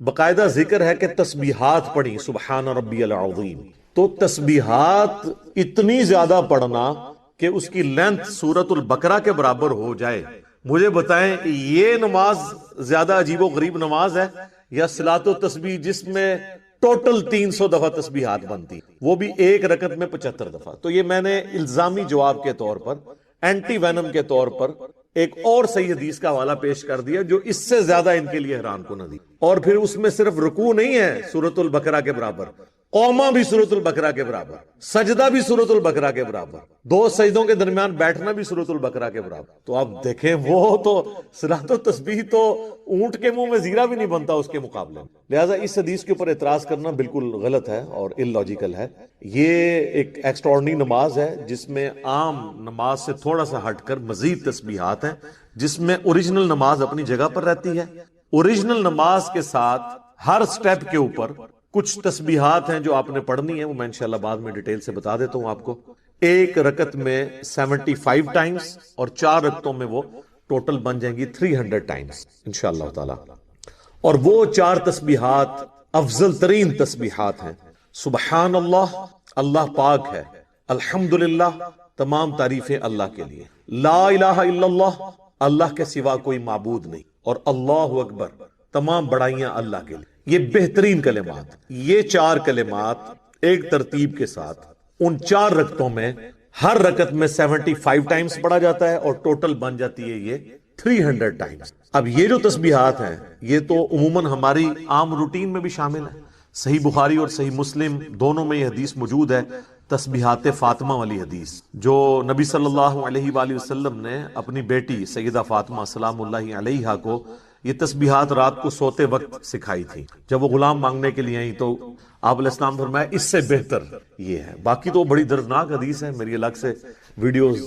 باقاعدہ ذکر ہے کہ تسبیحات پڑھی، سبحان ربی العظیم. تو تسبیحات اتنی زیادہ پڑھنا کہ اس کی لینتھ سورۃ البقرہ کے برابر ہو جائے. مجھے بتائیں یہ نماز زیادہ عجیب و غریب نماز ہے یا صلاۃ و تسبیح جس میں ٹوٹل 300 دفعہ تسبیحات بنتی، وہ بھی ایک رکعت میں 75 دفعہ. تو یہ میں نے الزامی جواب کے طور پر، اینٹی وینم کے طور پر ایک اور صحیح حدیث کا حوالہ پیش کر دیا جو اس سے زیادہ ان کے لیے حیران کن حدیث، اور پھر اس میں صرف رکوع نہیں ہے سورۃ البقرہ کے برابر، قوما بھی سورۃ البقرہ کے برابر، سجدہ بھی سورۃ البقرہ کے برابر، دو سجدوں کے درمیان بیٹھنا بھی سورۃ البقرہ کے برابر۔ تو آپ دیکھیں وہ تو صلاۃ و تسبیح تو اونٹ کے منہ میں زیرہ بھی نہیں بنتا اس کے مقابلے میں۔ لہٰذا اس حدیث کے اوپر اعتراض کرنا بالکل غلط ہے اور ان لاجیکل ہے۔ یہ ایک ایکسٹراڈنری نماز ہے جس میں عام نماز سے تھوڑا سا ہٹ کر مزید تسبیحات ہیں، جس میں اوریجنل نماز اپنی جگہ پر رہتی ہے۔ اوریجنل نماز کے ساتھ ہر سٹیپ کے اوپر کچھ تسبیحات ہیں جو آپ نے پڑھنی ہیں، وہ میں انشاءاللہ بعد میں ڈیٹیل سے بتا دیتا ہوں آپ کو۔ ایک رکعت میں 75 ٹائمز اور 4 رکعتوں میں وہ ٹوٹل بن جائیں گی 300 ٹائمز انشاءاللہ تعالی۔ اور وہ 4 تسبیحات افضل ترین تسبیحات ہیں۔ سبحان اللہ، اللہ پاک ہے، الحمدللہ، تمام تعریفیں اللہ کے لیے، لا الہ الا اللہ، اللہ کے سوا کوئی معبود نہیں، اور اللہ اکبر، تمام بڑائیاں اللہ کے لیے۔ یہ بہترین کلمات، یہ 4 کلمات ایک ترتیب کے ساتھ ان 4 رکعتوں میں ہر رکعت میں 75 ٹائمز پڑھا جاتا ہے، اور ٹوٹل بن جاتی ہے یہ 300 ٹائمز۔ اب یہ جو تسبیحات ہیں یہ تو عموماً ہماری عام روٹین میں بھی شامل ہے۔ صحیح بخاری اور صحیح مسلم دونوں میں یہ حدیث موجود ہے، تسبیحات فاطمہ والی حدیث، جو نبی صلی اللہ علیہ وآلہ وسلم نے اپنی بیٹی سیدہ فاطمہ سلام اللہ علیہا کو یہ تسبیحات رات کو سوتے وقت سکھائی تھی۔ جب وہ غلام مانگنے کے لیے آئی تو آپ علیہ السلام فرمایا اس سے بہتر یہ ہے۔ باقی تو بڑی دردناک حدیث ہے، میری الگ سے ویڈیوز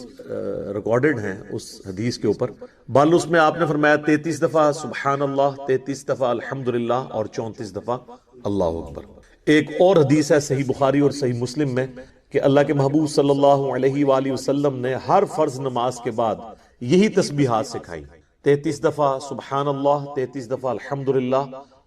ریکارڈڈ ہیں اس حدیث کے اوپر۔ بال اس میں آپ نے فرمایا 33 دفعہ سبحان اللہ، 33 دفعہ الحمدللہ، اور 34 دفعہ اللہ اکبر۔ ایک اور حدیث ہے صحیح بخاری اور صحیح مسلم میں کہ اللہ کے محبوب صلی اللہ علیہ وآلہ وسلم نے ہر فرض نماز کے بعد یہی تسبیحات سکھائی، 33 دفعہ سبحان اللہ، 33 دفعہ الحمدللہ،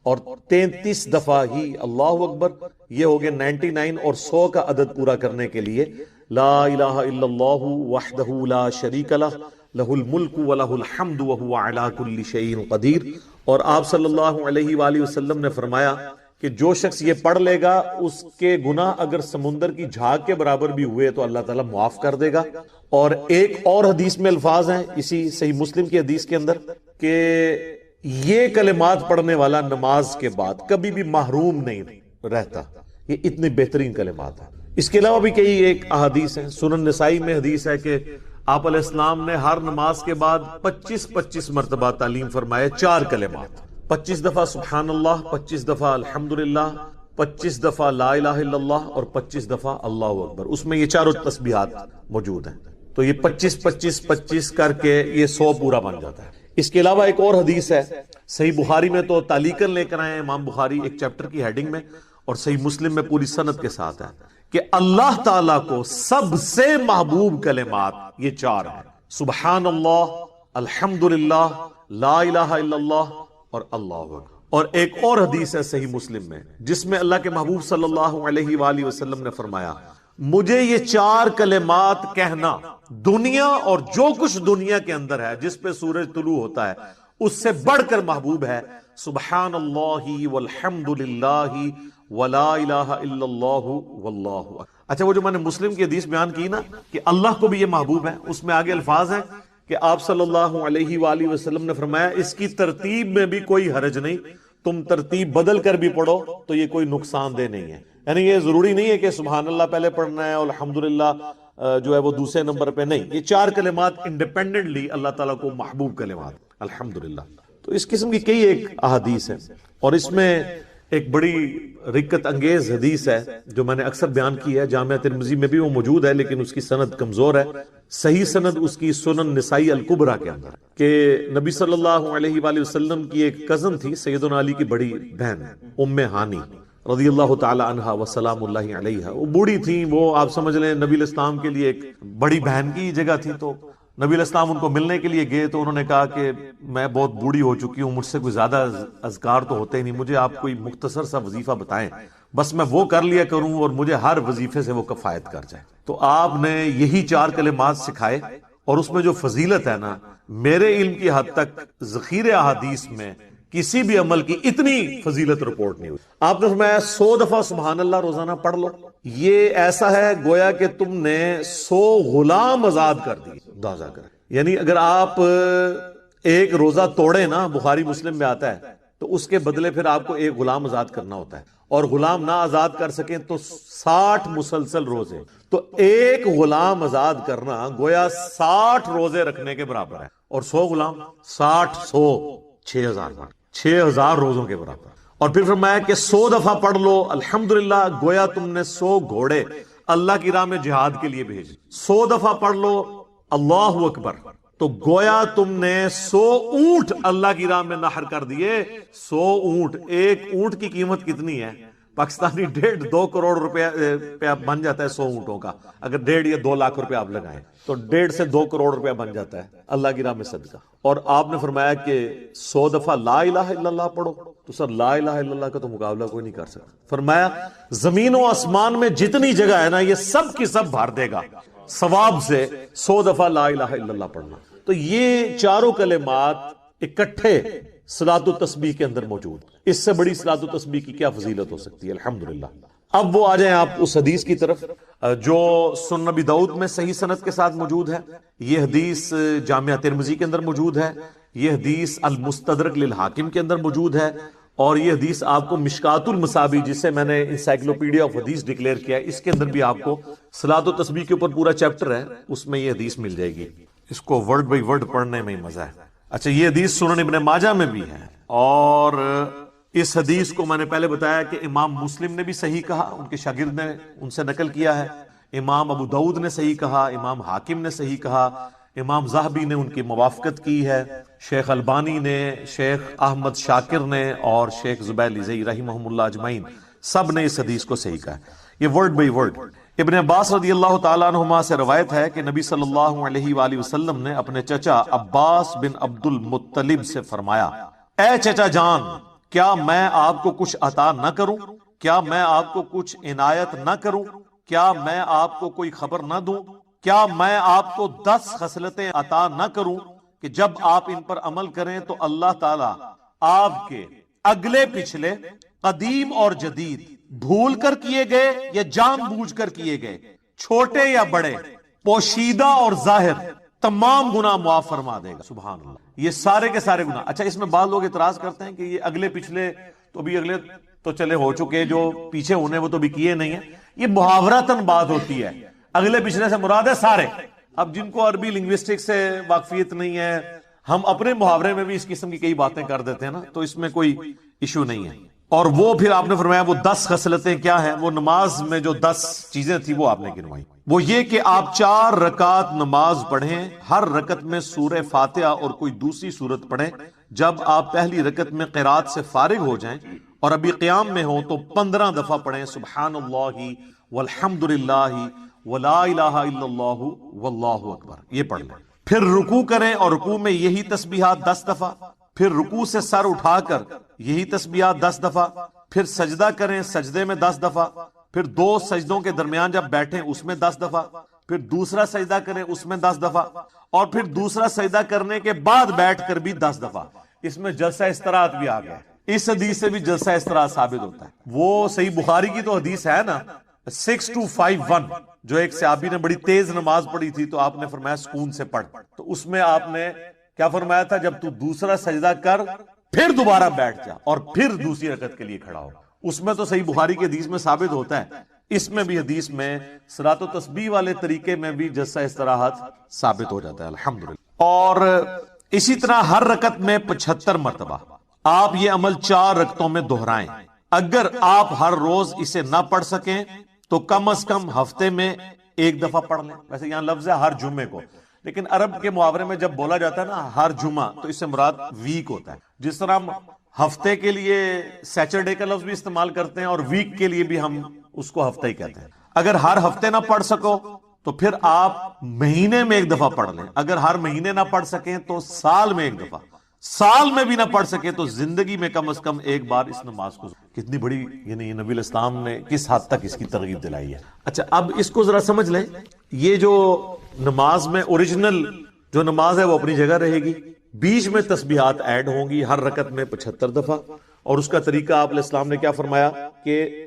اور 33 دفعہ ہی اللہ اکبر۔ یہ ہو گئے 99 اور 100 کا عدد پورا کرنے کے لیے لا الہ الا اللہ وحدہ لا شریک لہ، لہ الملک ولہ الحمد وہو علی کل شیء قدیر۔ اور آپ صلی اللہ علیہ وآلہ وسلم نے فرمایا کہ جو شخص یہ پڑھ لے گا اس کے گناہ اگر سمندر کی جھاگ کے برابر بھی ہوئے تو اللہ تعالیٰ معاف کر دے گا۔ اور ایک اور حدیث میں الفاظ ہیں اسی صحیح مسلم کی حدیث کے اندر کہ یہ کلمات پڑھنے والا نماز کے بعد کبھی بھی محروم نہیں رہتا۔ یہ اتنے بہترین کلمات ہیں۔ اس کے علاوہ بھی کئی ایک احادیث ہیں۔ سنن نسائی میں حدیث ہے کہ آپ علیہ السلام نے ہر نماز کے بعد 25 مرتبہ تعلیم فرمائے 4 کلمات، 25 دفعہ سبحان اللہ، 25 دفعہ الحمدللہ، 25 دفعہ لا الہ الا اللہ، اور 25 دفعہ اللہ اکبر۔ اس میں یہ 4 تسبیحات موجود ہیں۔ تو یہ 25 کر کے یہ 100 پورا بن جاتا ہے۔ اس کے علاوہ ایک اور حدیث ہے صحیح بخاری میں، تو تعلیقاً لے کر آئے ہیں امام بخاری ایک چیپٹر کی ہیڈنگ میں، اور صحیح مسلم میں پوری سند کے ساتھ ہے کہ اللہ تعالیٰ کو سب سے محبوب کلمات یہ 4 ہیں، سبحان اللہ، الحمدللہ، لا الہ الا اللہ، اور اللہ اکبر۔ اور ایک اور حدیث ہے صحیح مسلم میں جس میں اللہ کے محبوب صلی اللہ علیہ وآلہ وسلم نے فرمایا مجھے یہ 4 کلمات کہنا دنیا اور جو کچھ دنیا کے اندر ہے جس پہ سورج طلوع ہوتا ہے اس سے بڑھ کر محبوب ہے، سبحان اللہ والحمد للہ ولا الہ الا اللہ واللہ اکبر۔ اچھا، وہ جو میں نے مسلم کی حدیث بیان کی نا کہ اللہ کو بھی یہ محبوب ہے، اس میں آگے الفاظ ہیں کہ آپ صلی اللہ علیہ وآلہ وسلم نے فرمایا اس کی ترتیب میں بھی کوئی حرج نہیں، تم ترتیب بدل کر بھی پڑھو تو یہ کوئی نقصان دہ نہیں ہے۔ یعنی یہ ضروری نہیں ہے کہ سبحان اللہ پہلے پڑھنا ہے اور الحمدللہ جو ہے وہ دوسرے نمبر پہ نہیں، یہ 4 کلمات انڈیپینڈنٹلی اللہ تعالیٰ کو محبوب کلمات الحمدللہ۔ تو اس قسم کی کئی ایک احادیث ہیں، اور اس میں ایک بڑی رکت انگیز حدیث ہے جو میں نے اکثر بیان کی ہے، جامعہ ترمذی میں بھی وہ موجود ہے لیکن اس کی سند کمزور ہے۔ صحیح سند اس کی سنن نسائی الکبریٰ کے اندر کہ نبی صلی اللہ علیہ وآلہ وسلم کی ایک کزن تھی سیدنا علی کی بڑی بہن ام ہانی رضی اللہ تعالی عنہا وسلام اللہ علیہا۔ وہ بوڑھی تھیں، وہ آپ سمجھ لیں نبی علیہ السلام کے لیے ایک بڑی بہن کی جگہ تھی۔ تو نبی علیہ السلام ان کو ملنے کے لیے گئے تو انہوں نے کہا کہ میں بہت بوڑھی ہو چکی ہوں، مجھ سے کوئی زیادہ اذکار تو ہوتے ہی نہیں، مجھے آپ کوئی مختصر سا وظیفہ بتائیں، بس میں وہ کر لیا کروں اور مجھے ہر وظیفے سے وہ کفایت کر جائے۔ تو آپ نے یہی 4 کلمات سکھائے، اور اس میں جو فضیلت ہے نا، میرے علم کی حد تک ذخیرہ احادیث میں کسی بھی عمل کی اتنی فضیلت رپورٹ نہیں ہوئی۔ آپ نے فرمایا 100 دفعہ سبحان اللہ روزانہ پڑھ لو، یہ ایسا ہے گویا کہ تم نے 100 غلام آزاد کر دیے۔ اندازہ کریں، یعنی اگر آپ ایک روزہ توڑے نا، بخاری مسلم میں آتا ہے، تو اس کے بدلے پھر آپ کو ایک غلام آزاد کرنا ہوتا ہے، اور غلام نہ آزاد کر سکیں تو 60 مسلسل روزے، تو ایک غلام آزاد کرنا گویا 60 روزے رکھنے کے برابر ہے، اور 100 غلام 6000 روزوں کے برابر۔ اور پھر فرمایا کہ 100 دفعہ پڑھ لو الحمدللہ، گویا تم نے 100 گھوڑے اللہ کی راہ میں جہاد کے لیے بھیجے۔ 100 دفعہ پڑھ لو اللہ اکبر، تو گویا تم نے 100 اونٹ اللہ کی راہ میں نحر کر دیے۔ 100 اونٹ، ایک اونٹ کی قیمت کتنی ہے؟ پاکستانی 1.5-2 کروڑ روپیہ بن جاتا ہے 100 اونٹوں کا، اگر 1.5 یا 2 لاکھ روپے آپ لگائیں تو 1.5 سے 2 کروڑ روپیہ بن جاتا ہے اللہ کی راہ میں صدقہ۔ اور آپ نے فرمایا کہ 100 دفعہ لا الہ الا اللہ پڑھو، تو سر لا الہ الا اللہ کا تو مقابلہ کوئی نہیں کر سکتا۔ فرمایا زمین و آسمان میں جتنی جگہ ہے نا، یہ سب کی سب بھر دے گا ثواب سے 100 دفعہ لا الہ الا اللہ پڑھنا۔ تو یہ چاروں کلمات اکٹھے صلاۃ و تسبیح کے اندر موجود، اس سے بڑی صلاۃ و تسبیح کی کیا فضیلت ہو سکتی ہے؟ الحمدللہ۔ اب وہ آ جائیں آپ اس حدیث کی طرف جو سنن نبی داؤد میں صحیح سند کے ساتھ موجود ہے، یہ حدیث جامعہ ترمذی کے اندر موجود ہے، یہ حدیث المستدرک للحاکم کے اندر موجود ہے، اور یہ حدیث آپ کو مشکات المصابیح، جسے میں نے انسائکلوپیڈیا آف حدیث ڈکلیئر کیا ہے، اس کے اندر بھی آپ کو صلاۃ و تسبیح کے اوپر پورا چیپٹر ہے، اس میں یہ حدیث مل جائے گی۔ اس کو ورڈ بائی ورڈ پڑھنے میں ہی مزہ ہے۔ اچھا، یہ حدیث سنن ابن ماجہ میں بھی ہے، اور اس حدیث کو میں نے پہلے بتایا کہ امام مسلم نے بھی صحیح کہا، ان کے شاگرد نے ان سے نقل کیا ہے، امام ابو داؤد نے صحیح کہا، امام حاکم نے صحیح کہا، امام ذہبی نے ان کی موافقت کی ہے، شیخ البانی نے، شیخ احمد شاکر نے، اور شیخ زبیر لزئی رحمہم اللہ اجمعین، سب نے اس حدیث کو صحیح کہا۔ یہ ورڈ بائی ورڈ ابن عباس رضی اللہ تعالیٰ عنہما سے روایت ہے کہ نبی صلی اللہ علیہ وآلہ وسلم نے اپنے چچا عباس بن عبد المطلب سے فرمایا، اے چچا جان، کیا میں آپ کو کچھ عطا نہ کروں؟ کیا میں آپ کو کچھ عنایت نہ کروں؟ کیا میں آپ کو کوئی خبر نہ دوں؟ کیا میں آپ کو 10 خصلتیں عطا نہ کروں کہ جب آپ ان پر عمل کریں تو اللہ تعالیٰ آپ کے اگلے پچھلے، قدیم اور جدید، بھول کر کیے گئے یا جان بوجھ کر کیے گئے، چھوٹے یا بڑے، پوشیدہ اور ظاہر، تمام گناہ معاف فرما دے گا۔ سبحان اللہ، یہ سارے کے سارے گناہ۔ اچھا، اس میں بعض لوگ اعتراض کرتے ہیں کہ یہ اگلے پچھلے تو بھی اگلے تو چلے ہو چکے، جو پیچھے ہونے وہ تو بھی کیے نہیں ہیں۔ یہ محاورتاً بات ہوتی ہے، اگلے پچھلے سے مراد ہے سارے۔ اب جن کو عربی لنگوسٹک سے واقفیت نہیں ہے، ہم اپنے محاورے میں بھی اس قسم کی کئی باتیں کر دیتے ہیں نا، تو اس میں کوئی ایشو نہیں ہے۔ اور وہ پھر آپ نے فرمایا وہ 10 خصلتیں کیا ہیں؟ وہ نماز میں جو 10 چیزیں تھی وہ آپ نے گنوائی، وہ یہ کہ آپ 4 رکعت نماز پڑھیں، ہر رکعت میں سورہ فاتحہ اور کوئی دوسری سورت پڑھیں، جب آپ پہلی رکعت میں قرات سے فارغ ہو جائیں اور ابھی قیام میں ہوں تو 15 دفعہ پڑھیں سبحان اللہ والحمد للہ ولا الہ الا اللہ واللہ اکبر، یہ پڑھ لیں۔ پھر رکوع کریں اور رکوع میں یہی تسبیحات 10 دفعہ، پھر رکوع سے سر اٹھا کر یہی تسبیحات 10 دفعہ، پھر سجدہ کریں، سجدے میں 10 دفعہ، پھر 2 سجدوں کے درمیان جب بیٹھیں اس میں 10 دفعہ، پھر دوسرا سجدہ کریں اس میں 10 دفعہ، اور پھر دوسرا سجدہ کرنے کے بعد بیٹھ کر بھی 10 دفعہ۔ اس میں جلسہ استراحت بھی آ گیا، اس حدیث سے بھی جلسہ استراحت ثابت ہوتا ہے۔ وہ صحیح بخاری کی تو حدیث ہے نا 6251، جو ایک صحابی نے بڑی تیز نماز پڑھی تھی تو آپ نے فرمایا سکون سے پڑھ، تو اس میں آپ نے کیا فرمایا تھا؟ جب تو دوسرا سجدہ کر پھر دوبارہ بیٹھ جا اور پھر دوسری رکعت کے لیے کھڑا ہو۔ اس میں تو صحیح بخاری کی حدیث میں ثابت ہوتا ہے، اس میں بھی حدیث میں صلاۃ و تسبیح والے طریقے میں بھی جلسہ استراحت ثابت ہو جاتا ہے الحمدللہ۔ اور اسی طرح ہر رکعت میں 75 مرتبہ آپ یہ عمل 4 رکعتوں میں دہرائیں۔ اگر آپ ہر روز اسے نہ پڑھ سکیں تو کم از کم ہفتے میں 1 دفعہ پڑھ لیں۔ ویسے یہاں لفظ ہے ہر جمعے کو، لیکن عرب کے محاورے میں جب بولا جاتا ہے نا ہر جمعہ، تو اس سے مراد ویک ہوتا ہے۔ جس طرح ہم ہفتے کے لیے سیچرڈے کا لفظ بھی استعمال کرتے ہیں اور ویک کے لیے بھی ہم اس کو ہفتہ ہی کہتے ہیں۔ اگر ہر ہفتے نہ پڑھ سکو تو پھر آپ مہینے میں 1 دفعہ پڑھ لیں۔ اگر ہر مہینے نہ پڑھ سکیں تو سال میں 1 دفعہ، سال میں بھی نہ پڑھ سکے تو زندگی میں کم از کم 1 بار اس نماز کو۔ کتنی بڑی، یعنی نبی الاسلام نے کس حد تک اس کی ترغیب دلائی ہے۔ اچھا، اب اس کو ذرا سمجھ لیں، یہ جو نماز میں اوریجنل جو نماز ہے وہ اپنی جگہ رہے گی، بیچ میں تسبیحات ایڈ ہوں گی ہر رکعت میں 75 دفعہ، اور اس کا طریقہ آپ علیہ السلام نے کیا فرمایا کہ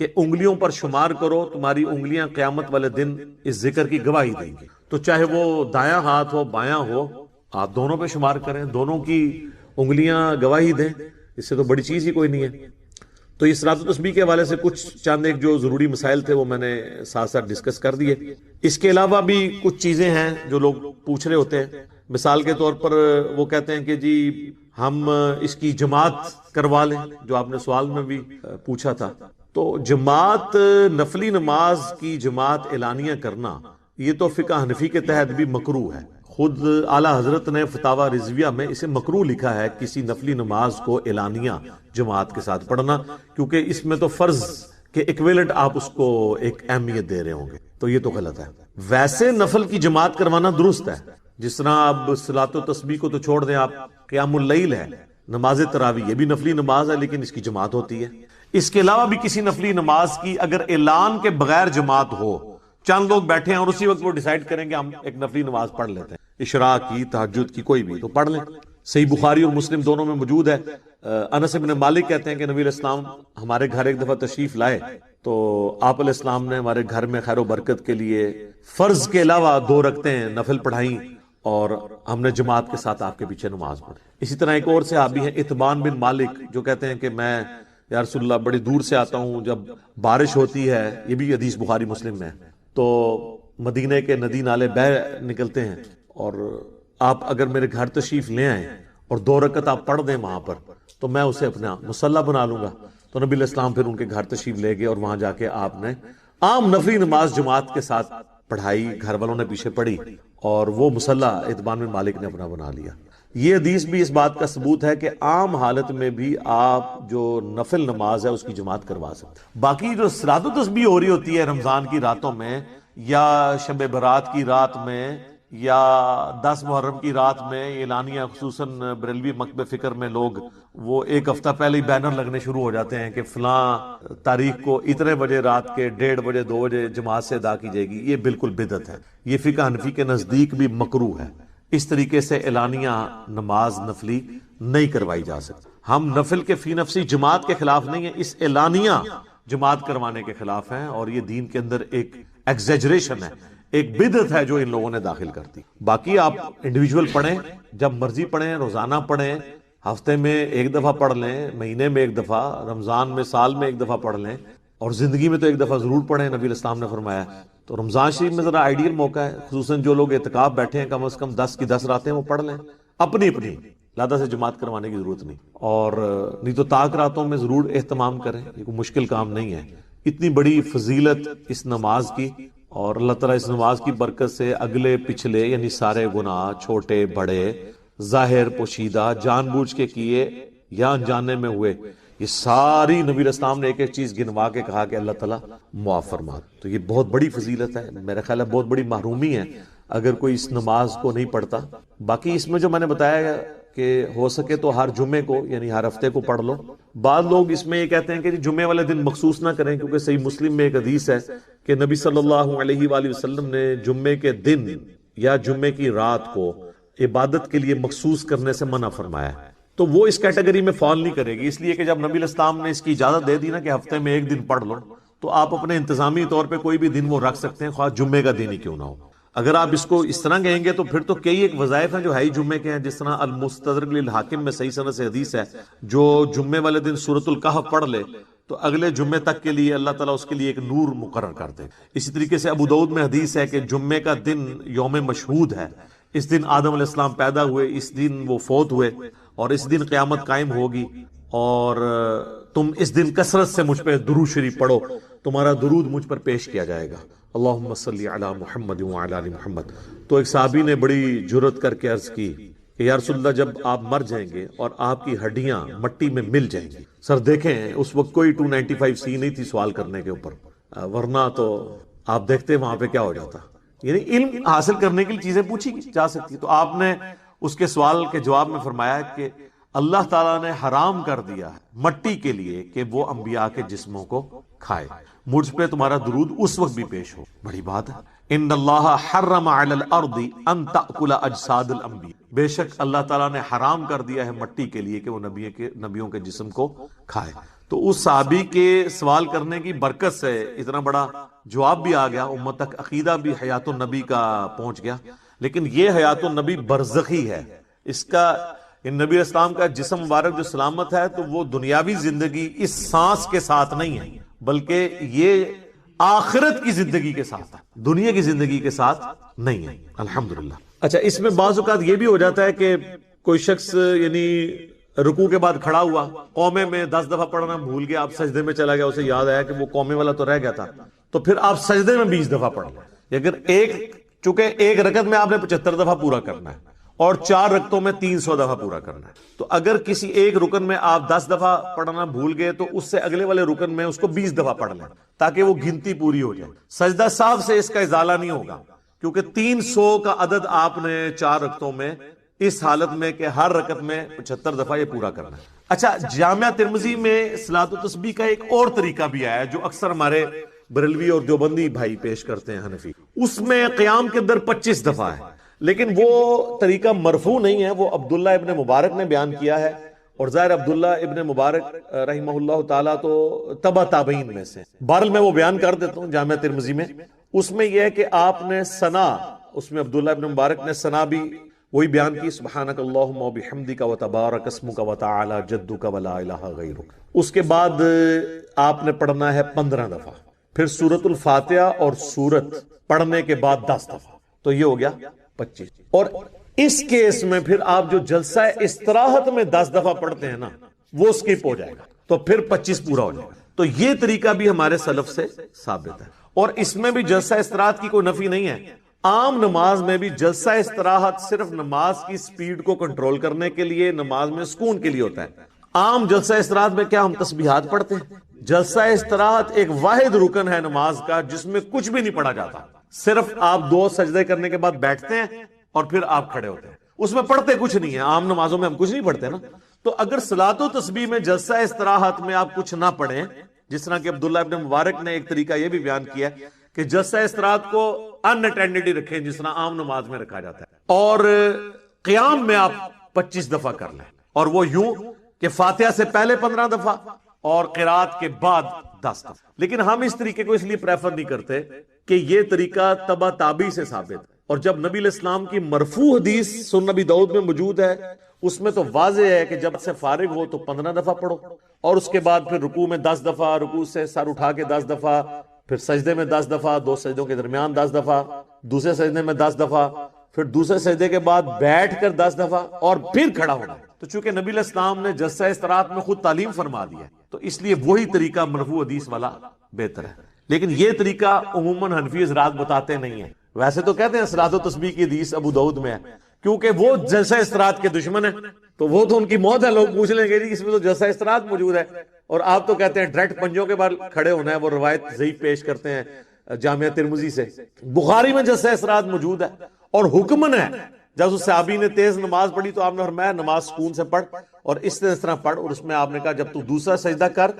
کہ انگلیوں پر شمار کرو، تمہاری انگلیاں قیامت والے دن اس ذکر کی گواہی دیں گی. تو چاہے وہ دایاں ہاتھ ہو بایاں ہو، آپ دونوں پہ شمار کریں، دونوں کی انگلیاں گواہی دیں، اس سے تو بڑی چیز ہی کوئی نہیں ہے. تو یہ صلاۃ و تسبیح کے حوالے سے کچھ چند ایک جو ضروری مسائل تھے وہ میں نے ساتھ ساتھ ڈسکس کر دیے. اس کے علاوہ بھی کچھ چیزیں ہیں جو لوگ پوچھ رہے ہوتے ہیں. مثال کے طور پر وہ کہتے ہیں کہ جی ہم اس کی جماعت کروا لیں، جو آپ نے سوال میں بھی پوچھا تھا. تو جماعت، نفلی نماز کی جماعت اعلانیہ کرنا، یہ تو فقہ حنفی کے تحت بھی مکروہ ہے. خود اعلیٰ حضرت نے فتاوی رضویہ میں اسے مکروہ لکھا ہے، کسی نفلی نماز کو اعلانیہ جماعت کے ساتھ پڑھنا، کیونکہ اس میں تو فرض کے ایکویلنٹ آپ اس کو ایک اہمیت دے رہے ہوں گے، تو یہ تو غلط ہے. ویسے نفل کی جماعت کروانا درست ہے، جس طرح آپ صلاۃ و تسبیح کو تو چھوڑ دیں، آپ قیام اللیل ہے، نماز تراویح، یہ بھی نفلی نماز ہے لیکن اس کی جماعت ہوتی ہے. اس کے علاوہ بھی کسی نفلی نماز کی اگر اعلان کے بغیر جماعت ہو، چند لوگ بیٹھے ہیں اور اسی وقت وہ ڈیسائیڈ کریں کہ ہم ایک نفلی نماز پڑھ لیتے ہیں، اشراق کی، تہجد کی، کوئی بھی، تو پڑھ لیں. صحیح بخاری اور مسلم دونوں میں موجود ہے. انس بن مالک کہتے ہیں کہ نبی علیہ السلام ہمارے گھر ایک دفعہ تشریف لائے تو آپ علیہ السلام نے ہمارے گھر میں خیر و برکت کے لیے فرض کے علاوہ 2 رکعتیں نفل پڑھائیں اور ہم نے جماعت کے ساتھ آپ کے پیچھے نماز پڑھی. اسی طرح ایک اور صحابی ہیں اتبان بن مالک، جو کہتے ہیں کہ میں یا رسول اللہ بڑی دور سے آتا ہوں، جب بارش ہوتی ہے، یہ بھی حدیث بخاری مسلم میں، تو مدینے کے ندی نالے بہ نکلتے ہیں، اور آپ اگر میرے گھر تشریف لے آئیں اور 2 رکعت آپ پڑھ دیں وہاں پر، تو میں اسے اپنا مصلی بنا لوں گا. تو نبی علیہ السلام پھر ان کے گھر تشریف لے گئے اور وہاں جا کے آپ نے عام نفلی نماز جماعت کے ساتھ پڑھائی، گھر والوں نے پیچھے پڑھی اور وہ مصلی اتبان بن مالک نے اپنا بنا لیا. یہ حدیث بھی اس بات کا ثبوت ہے کہ عام حالت میں بھی آپ جو نفل نماز ہے اس کی جماعت کروا سکتے. باقی جو صلاۃ و تسبیح ہو رہی ہوتی ہے رمضان کی راتوں میں، یا شب برات کی رات میں، یا 10 محرم کی رات میں، اعلانیہ خصوصاً بریلوی مکتب فکر میں لوگ وہ 1 ہفتہ پہلے ہی بینر لگنے شروع ہو جاتے ہیں کہ فلاں تاریخ کو اتنے بجے رات کے 1:30 بجے 2 بجے جماعت سے ادا کی جائے گی. یہ بالکل بدعت ہے، یہ فقہ حنفی کے نزدیک بھی مکروہ ہے. اس طریقے سے اعلانیہ نماز نفلی نہیں کروائی جا سکتی. ہم نفل کے فی نفسی جماعت کے خلاف نہیں ہیں، اس اعلانیہ جماعت کروانے کے خلاف ہیں، اور یہ دین کے اندر ایک ایگزیجریشن ہے، ایک بدعت ہے جو ان لوگوں نے داخل کر دی. باقی آپ انڈیویجول پڑھیں، جب مرضی پڑھیں، روزانہ پڑھیں، ہفتے میں 1 دفعہ پڑھ لیں، مہینے میں 1 دفعہ، رمضان میں سال میں 1 دفعہ پڑھ لیں، اور زندگی میں تو 1 دفعہ ضرور پڑھیں، نبی علیہ السلام نے فرمایا. تو رمضان شریف میں ذرا آئیڈیل موقع ہے، خصوصاً جو لوگ اعتکاف بیٹھے ہیں، کم از کم 10 کی 10 راتیں وہ پڑھ لیں اپنی اپنی، لادہ سے جماعت کروانے کی ضرورت نہیں. اور نہیں تو طاق راتوں میں ضرور اہتمام کریں، یہ کوئی مشکل کام نہیں ہے. اتنی بڑی فضیلت اس نماز کی، اور اللہ تعالیٰ اس نماز کی برکت سے اگلے پچھلے یعنی سارے گناہ، چھوٹے بڑے، ظاہر پوشیدہ، جان بوجھ کے کیے یا انجانے میں ہوئے، یہ ساری نبی علیہ السلام نے ایک ایک چیز گنوا کے کہا کہ اللہ تعالیٰ معاف فرما. تو یہ بہت بڑی فضیلت ہے، میرا خیال ہے بہت بڑی محرومی ہے اگر کوئی اس نماز کو نہیں پڑھتا. باقی اس میں جو میں نے بتایا کہ ہو سکے تو ہر جمعے کو یعنی ہر ہفتے کو پڑھ لو. بعض لوگ اس میں یہ کہتے ہیں کہ جمعے والے دن مخصوص نہ کریں، کیونکہ صحیح مسلم میں ایک حدیث ہے کہ نبی صلی اللہ علیہ وآلہ وسلم نے جمعے کے دن یا جمعے کی رات کو عبادت کے لیے مخصوص کرنے سے منع فرمایا ہے. تو وہ اس کیٹیگری میں فال نہیں کرے گی، اس لیے کہ جب نبی علیہ السلام نے اس کی اجازت دے دی نا کہ ہفتے میں 1 دن پڑھ لو، تو آپ اپنے انتظامی طور پہ کوئی بھی دن وہ رکھ سکتے ہیں، خواہ جمعے کا دن ہی کیوں نہ ہو. اگر آپ اس کو اس طرح کہیں گے تو پھر تو کئی ایک وظائف ہیں جو ہے ہی جمعے کے ہیں، جس طرح المستدرک للحاکم میں صحیح سند سے حدیث ہے، جو جمعے والے دن سورۃ الکہف پڑھ لے تو اگلے جمعے تک کے لیے اللہ تعالیٰ اس کے لیے ایک نور مقرر کر دے. اسی طریقے سے ابو داؤد میں حدیث ہے کہ جمعے کا دن یوم مشہود ہے، اس دن آدم علیہ السلام پیدا ہوئے، اس دن وہ فوت ہوئے، اور اس دن قیامت قائم ہوگی، اور تم اس دن کثرت سے مجھ پہ درود شریف پڑھو، تمہارا درود مجھ پر پیش کیا جائے گا، اللہم صلی علی محمد وعلی آل محمد. تو ایک صحابی نے بڑی جرت کر کے عرض کی کہ یا رسول اللہ جب آپ مر جائیں گے اور آپ کی ہڈیاں مٹی میں مل جائیں گی. سر دیکھیں اس وقت کوئی 295C نہیں تھی سوال کرنے کے اوپر، ورنہ تو آپ دیکھتے وہاں پہ کیا ہو جاتا. یعنی علم حاصل کرنے کے لیے چیزیں پوچھی جا سکتی. تو آپ نے اس کے سوال کے جواب میں فرمایا کہ اللہ تعالیٰ نے حرام کر دیا ہے مٹی کے لیے کہ وہ انبیاء کے جسموں کو کھائے، مجھ پہ تمہارا درود اس وقت بھی پیش ہو. بڑی بات ہے. ان اللہ حرم علی الارض ان تأکل اجساد الانبیاء، بے شک اللہ تعالیٰ نے حرام کر دیا ہے مٹی کے لیے کہ وہ نبیوں کے جسم کو کھائے. تو اس صحابی کے سوال کرنے کی برکت سے اتنا بڑا جواب بھی آ گیا، امت تک عقیدہ بھی حیات النبی کا پہنچ گیا. لیکن یہ حیات النبی برزخی ہے، اس کا نبی اسلام کا جسم مبارک جو سلامت ہے تو وہ دنیاوی زندگی اس سانس کے ساتھ نہیں ہے، بلکہ یہ آخرت کی زندگی کے ساتھ ہے، دنیا کی زندگی کے ساتھ نہیں ہے. الحمدللہ. اچھا، اس میں بعض اوقات یہ بھی ہو جاتا ہے کہ کوئی شخص یعنی رکوع کے بعد کھڑا ہوا، قومے میں 10 دفعہ پڑھنا بھول گیا، آپ سجدے میں چلا گیا، اسے یاد آیا کہ وہ قومے والا تو رہ گیا تھا، تو پھر آپ سجدے میں 20 دفعہ پڑھ لیں. اگر چونکہ ایک رکعت میں آپ نے 75 دفعہ پورا کرنا ہے اور 4 رکعتوں میں 300 دفعہ پورا کرنا ہے، تو اگر کسی ایک رکن میں آپ 10 دفعہ پڑھنا بھول گئے تو اس سے اگلے والے رکن میں اس کو 20 دفعہ پڑھ لیں تاکہ وہ گنتی پوری ہو جائے. سجدہ سہو سے اس کا ازالہ نہیں ہوگا، کیونکہ 300 کا عدد آپ نے 4 رکعتوں میں اس حالت میں کہ ہر رکعت میں 75 دفعہ یہ پورا کرنا ہے. اچھا، جامعہ ترمذی میں صلاۃ و تسبیح کا ایک اور طریقہ بھی آیا ہے جو اکثر ہمارے بریلوی اور دیوبندی بھائی پیش کرتے ہیں حنفی. اس میں قیام کے اندر 25 دفعہ ہے، لیکن وہ طریقہ مرفوع نہیں ہے، وہ عبداللہ ابن مبارک نے بیان کیا ہے، اور ظاہر عبداللہ ابن مبارک رحمہ اللہ تعالیٰ تو تبع تابعین میں سے. بہرحال میں وہ بیان کر دیتا ہوں جامعہ ترمذی میں. اس میں یہ ہے کہ آپ نے ثنا، اس میں عبداللہ ابن مبارک نے ثنا بھی وہی بیان کی، سبحانک اللہم و بحمدک و تبارک اسمک و تعالی جدک و لا الہ غیرک. اس کے بعد آپ نے پڑھنا ہے 15 دفعہ، پھر سورۃ الفاتحہ اور سورت پڑھنے کے بعد 10 دفعہ، تو یہ ہو گیا 25. اور اس کیس میں پھر آپ جو جلسہ استراحت میں 10 دفعہ پڑھتے ہیں نا، وہ سکپ ہو جائے گا، تو پھر 25 پورا ہو جائے گا. تو یہ طریقہ بھی ہمارے سلف سے ثابت ہے، اور اس میں بھی جلسہ استراحت کی کوئی نفی نہیں ہے. عام نماز میں بھی جلسہ استراحت صرف نماز کی سپیڈ کو کنٹرول کرنے کے لیے، نماز میں سکون کے لیے ہوتا ہے. عام جلسہ استراحت میں کیا ہم تسبیحات پڑھتے ہیں؟ جلسہ استراحت ایک واحد رکن ہے نماز کا جس میں کچھ بھی نہیں پڑھا جاتا، صرف آپ 2 سجدے کرنے کے بعد بیٹھتے ہیں اور پھر آپ کھڑے ہوتے ہیں، اس میں پڑھتے کچھ نہیں ہے. عام نمازوں میں ہم کچھ نہیں پڑھتے نا. تو اگر صلاۃ و تسبیح میں جلسہ استراحت میں آپ کچھ نہ پڑھیں، جس طرح کہ عبداللہ ابن مبارک نے ایک طریقہ یہ بھی بیان کیا کہ جلسہ استراحت کو ان اٹینڈڈ ہی رکھیں جس طرح عام نماز میں رکھا جاتا ہے، اور قیام میں آپ 25 دفعہ کر لیں، اور وہ یوں کہ فاتحہ سے پہلے 15 دفعہ اور قرات کے بعد 10 دفعہ. لیکن ہم اس طریقے کو اس لیے پریفر نہیں کرتے کہ یہ طریقہ تبع تابعی سے ثابت ہے، اور جب نبی علیہ السلام کی مرفوع حدیث سنن نبی داؤد میں موجود ہے، اس میں تو واضح ہے کہ جب سے فارغ ہو تو 15 دفعہ پڑھو، اور اس کے بعد پھر رکوع میں 10 دفعہ، رکوع سے سر اٹھا کے 10 دفعہ، پھر سجدے میں 10 دفعہ، 2 سجدوں کے درمیان 10 دفعہ، دوسرے سجدے میں 10 دفعہ، پھر دوسرے سجدے کے بعد بیٹھ کر 10 دفعہ، اور پھر کھڑا ہونا. تو چونکہ نبی علیہ السلام نے جلسہ استراحت میں خود تعلیم فرما دیا ہے، تو اس لیے وہی طریقہ مرفوع حدیث والا بہتر ہے. لیکن یہ طریقہ عموماً حنفی حضرات بتاتے نہیں ہیں. ویسے تو کہتے ہیں صلاۃ و تسبیح کی حدیث ابو داؤد میں ہے، کیونکہ وہ جلسہ استراحت کے دشمن ہیں، تو وہ تو ان کی موت ہے. لوگ پوچھ لیں گے جی اس میں تو جلسہ استراحت موجود ہے، اور آپ تو کہتے ہیں ڈائریکٹ پنجوں کے بعد کھڑے ہونا ہے. وہ روایت ضعیف پیش کرتے ہیں جامعہ ترمذی سے. بخاری میں جلسہ استراحت موجود ہے، اور حکمن ہے. جب اس صحابی نے تیز نماز پڑھی تو آپ نے فرمایا نماز سکون سے پڑھ، اور اس طرح پڑھ، اور اس میں آپ نے کہا جب تو دوسرا سجدہ کر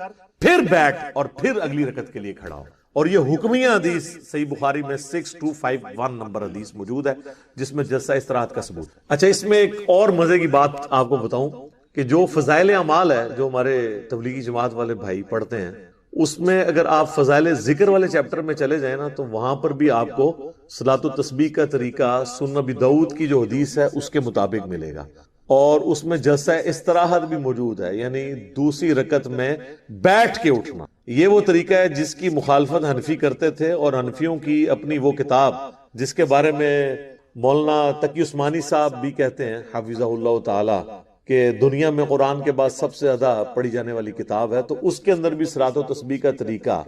پھر بیٹھ اور پھر اگلی رکعت کے لیے کھڑا ہو. اور یہ حکمیہ حدیث صحیح بخاری میں 6251 نمبر حدیث موجود ہے جس میں جلسہ استراحت کا ثبوت. اچھا، اس میں ایک اور مزے کی بات آپ کو بتاؤں کہ جو فضائل اعمال ہے جو ہمارے تبلیغی جماعت والے بھائی پڑھتے ہیں، اس میں اگر آپ فضائل ذکر والے چیپٹر میں چلے جائیں نا، تو وہاں پر بھی آپ کو صلاۃ و تسبیح کا طریقہ سنن نبی داؤد کی جو حدیث ہے اس کے مطابق ملے گا، اور اس میں جلسہ استراحت بھی موجود ہے، یعنی دوسری رکعت میں بیٹھ کے اٹھنا. یہ وہ طریقہ ہے جس کی مخالفت حنفی کرتے تھے، اور حنفیوں کی اپنی وہ کتاب جس کے بارے میں مولانا تقی عثمانی صاحب بھی کہتے ہیں حفظہ اللہ تعالی کہ دنیا میں قرآن کے بعد سب سے زیادہ پڑھی جانے والی کتاب ہے، تو اس کے اندر بھی صلاۃ و تسبیح کا طریقہ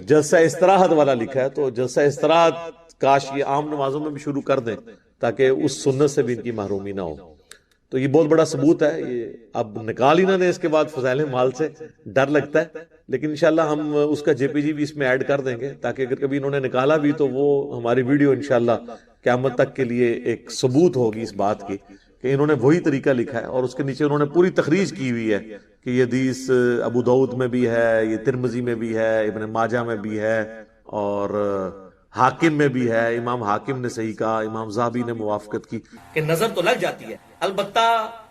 جلسہ استراحت والا لکھا ہے. تو جلسہ استراحت کاش یہ عام نمازوں میں بھی شروع کر دیں تاکہ اس سنت سے بھی ان کی محرومی نہ ہو. تو یہ بہت بڑا ثبوت ہے. یہ اب نکال ہی نہ دیں اس کے بعد فضائل مال سے، ڈر لگتا ہے، لیکن انشاءاللہ ہم اس کا جے پی جی بھی اس میں ایڈ کر دیں گے تاکہ اگر کبھی انہوں نے نکالا بھی تو وہ ہماری ویڈیو انشاءاللہ قیامت تک کے لیے ایک ثبوت ہوگی اس بات کی کہ انہوں نے وہی طریقہ لکھا ہے. اور اس کے نیچے انہوں نے پوری تخریج کی ہوئی ہے کہ یہ حدیث ابو داؤد میں بھی ہے، یہ ترمذی میں بھی ہے، ابن ماجہ میں بھی ہے، اور حاکم میں بھی ہے. امام حاکم نے صحیح کہا، امام ذہبی نے موافقت کی کہ نظر تو لگ جاتی ہے، البتہ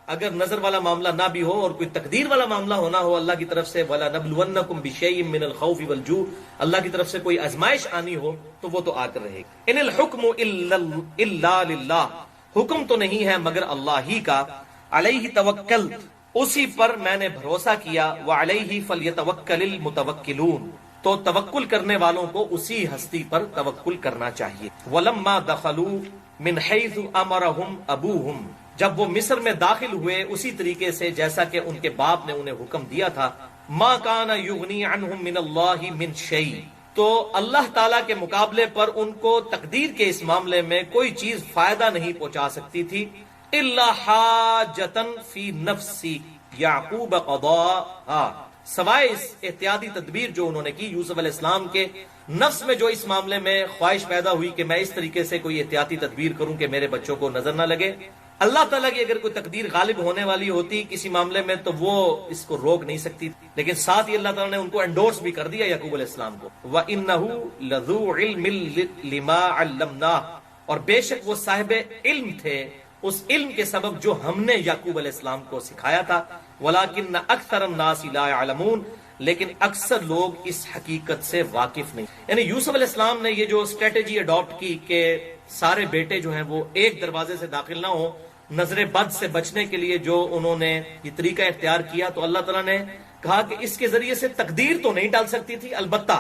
اگر نظر والا معاملہ نہ بھی ہو اور کوئی تقدیر والا معاملہ ہونا ہو اللہ کی طرف سے، وَلَا نَبْلُوَنَّكُمْ بِشَيْءٍ مِّنَ الْخَوْفِ وَالْجُوعِ، اللہ کی طرف سے کوئی آزمائش آنی ہو تو وہ تو آ کر رہے گی۔ ان الحکم الا للہ، حکم تو نہیں ہے مگر اللہ ہی کا، علیہ توکلت، اسی پر میں نے بھروسہ کیا، وعلیہ فلیتوکل المتوکلون، تو توکل کرنے والوں کو اسی ہستی پر توکل کرنا چاہیے۔ وَلَمَّا دَخَلُوا مِنْ حَيْثُ أَمَرَهُمْ أَبُوهُمْ، جب وہ مصر میں داخل ہوئے اسی طریقے سے جیسا کہ ان کے باپ نے انہیں حکم دیا تھا، مَا كَانَ يُغْنِي عَنْهُمْ مِنَ اللَّهِ مِنْ شَيْءٍ، تو اللہ تعالیٰ کے مقابلے پر ان کو تقدیر کے اس معاملے میں کوئی چیز فائدہ نہیں پہنچا سکتی تھی، إِلَّا حَاجَةً فِي نَفْسِ يَعْقُوبَ قَضَاءَ، سوائے اس احتیاطی تدبیر جو انہوں نے کی، یوسف علیہ السلام کے نفس میں جو اس معاملے میں خواہش پیدا ہوئی کہ میں اس طریقے سے کوئی احتیاطی تدبیر کروں کہ میرے بچوں کو نظر نہ لگے، اللہ تعالیٰ کی اگر کوئی تقدیر غالب ہونے والی ہوتی کسی معاملے میں تو وہ اس کو روک نہیں سکتی، لیکن ساتھ ہی اللہ تعالیٰ نے ان کو انڈورس بھی کر دیا یعقوب علیہ السلام کو، وَإِنَّهُ لَذُو عِلْمٍ لِمَا عَلَّمْنَاهُ، اور بے شک وہ صاحب علم تھے اس علم کے سبب جو ہم نے یعقوب علیہ السلام کو سکھایا تھا، وَلَكِنَّ أَكْثَرَ النَّاسِ لَا يَعْلَمُونَ، لیکن اکثر لوگ اس حقیقت سے واقف نہیں۔ یعنی یوسف علیہ السلام نے یہ جو اسٹریٹجی اڈاپٹ کی کہ سارے بیٹے جو ہیں وہ ایک دروازے سے داخل نہ ہوں، نظر بد سے بچنے کے لیے جو انہوں نے یہ طریقہ اختیار کیا، تو اللہ تعالیٰ نے کہا کہ اس کے ذریعے سے تقدیر تو نہیں ڈال سکتی تھی، البتہ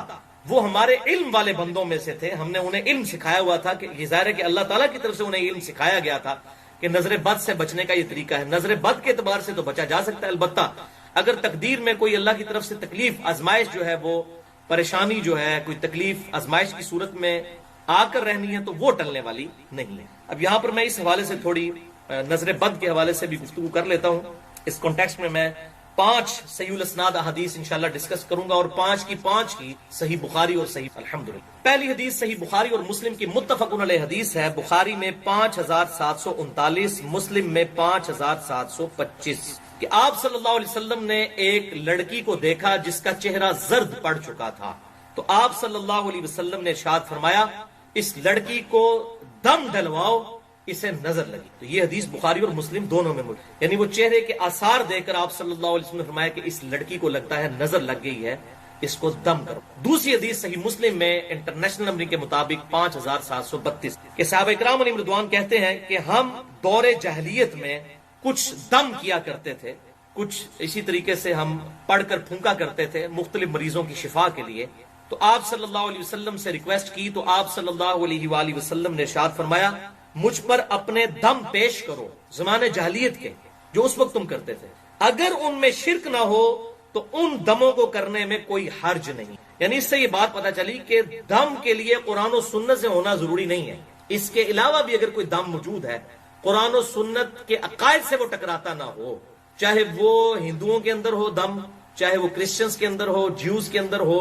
وہ ہمارے علم والے بندوں میں سے تھے، ہم نے انہیں علم سکھایا ہوا تھا، کہ یہ ظاہر ہے کہ اللہ تعالیٰ کی طرف سے انہیں علم سکھایا گیا تھا کہ نظر بد سے بچنے کا یہ طریقہ ہے۔ نظر بد کے اعتبار سے تو بچا جا سکتا ہے، البتہ اگر تقدیر میں کوئی اللہ کی طرف سے تکلیف، آزمائش جو ہے، وہ پریشانی جو ہے، کوئی تکلیف آزمائش کی صورت میں آ کر رہنی ہے تو وہ ٹلنے والی نہیں ہے۔ اب یہاں پر میں اس حوالے سے تھوڑی نظر بد کے حوالے سے بھی گفتگو کر لیتا ہوں۔ اس کانٹیکسٹ میں میں 5 صحیح الاسناد احادیث انشاءاللہ ڈسکس کروں گا، اور 5 کی صحیح بخاری اور صحیح الحمدللہ۔ پہلی حدیث صحیح بخاری اور مسلم کی متفق علیہ حدیث ہے، بخاری میں 5739، مسلم میں 5725، کہ آپ صلی اللہ علیہ وسلم نے ایک لڑکی کو دیکھا جس کا چہرہ زرد پڑ چکا تھا، تو آپ صلی اللہ علیہ وسلم نے ارشاد فرمایا اس لڑکی کو دم ڈلواؤ، اسے نظر لگی۔ تو یہ حدیث بخاری اور مسلم دونوں میں موجود، یعنی وہ چہرے کے آثار دیکھ کر آپ صلی اللہ علیہ وسلم نے فرمایا کہ اس لڑکی کو لگتا ہے نظر لگ گئی ہے، اس کو دم کرو۔ دوسری حدیث صحیح مسلم میں انٹرنیشنل نمبر کے مطابق 5732 کہ صحابہ کرام علیہ رضوان کہتے ہیں کہ ہم دور جاہلیت میں کچھ دم کیا کرتے تھے، کچھ اسی طریقے سے ہم پڑھ کر پھونکا کرتے تھے مختلف مریضوں کی شفا کے لیے، تو آپ صلی اللہ علیہ وسلم سے ریکویسٹ کی، تو آپ صلی اللہ علیہ وآلہ وسلم نے ارشاد فرمایا مجھ پر اپنے دم پیش کرو زمانے جاہلیت کے جو اس وقت تم کرتے تھے، اگر ان میں شرک نہ ہو تو ان دموں کو کرنے میں کوئی حرج نہیں۔ یعنی اس سے یہ بات پتہ چلی کہ دم کے لیے قرآن و سنت سے ہونا ضروری نہیں ہے، اس کے علاوہ بھی اگر کوئی دم موجود ہے، قرآن و سنت کے عقائد سے وہ ٹکراتا نہ ہو، چاہے وہ ہندوؤں کے اندر ہو دم، چاہے وہ کرسچنز کے اندر ہو، جیوز کے اندر ہو،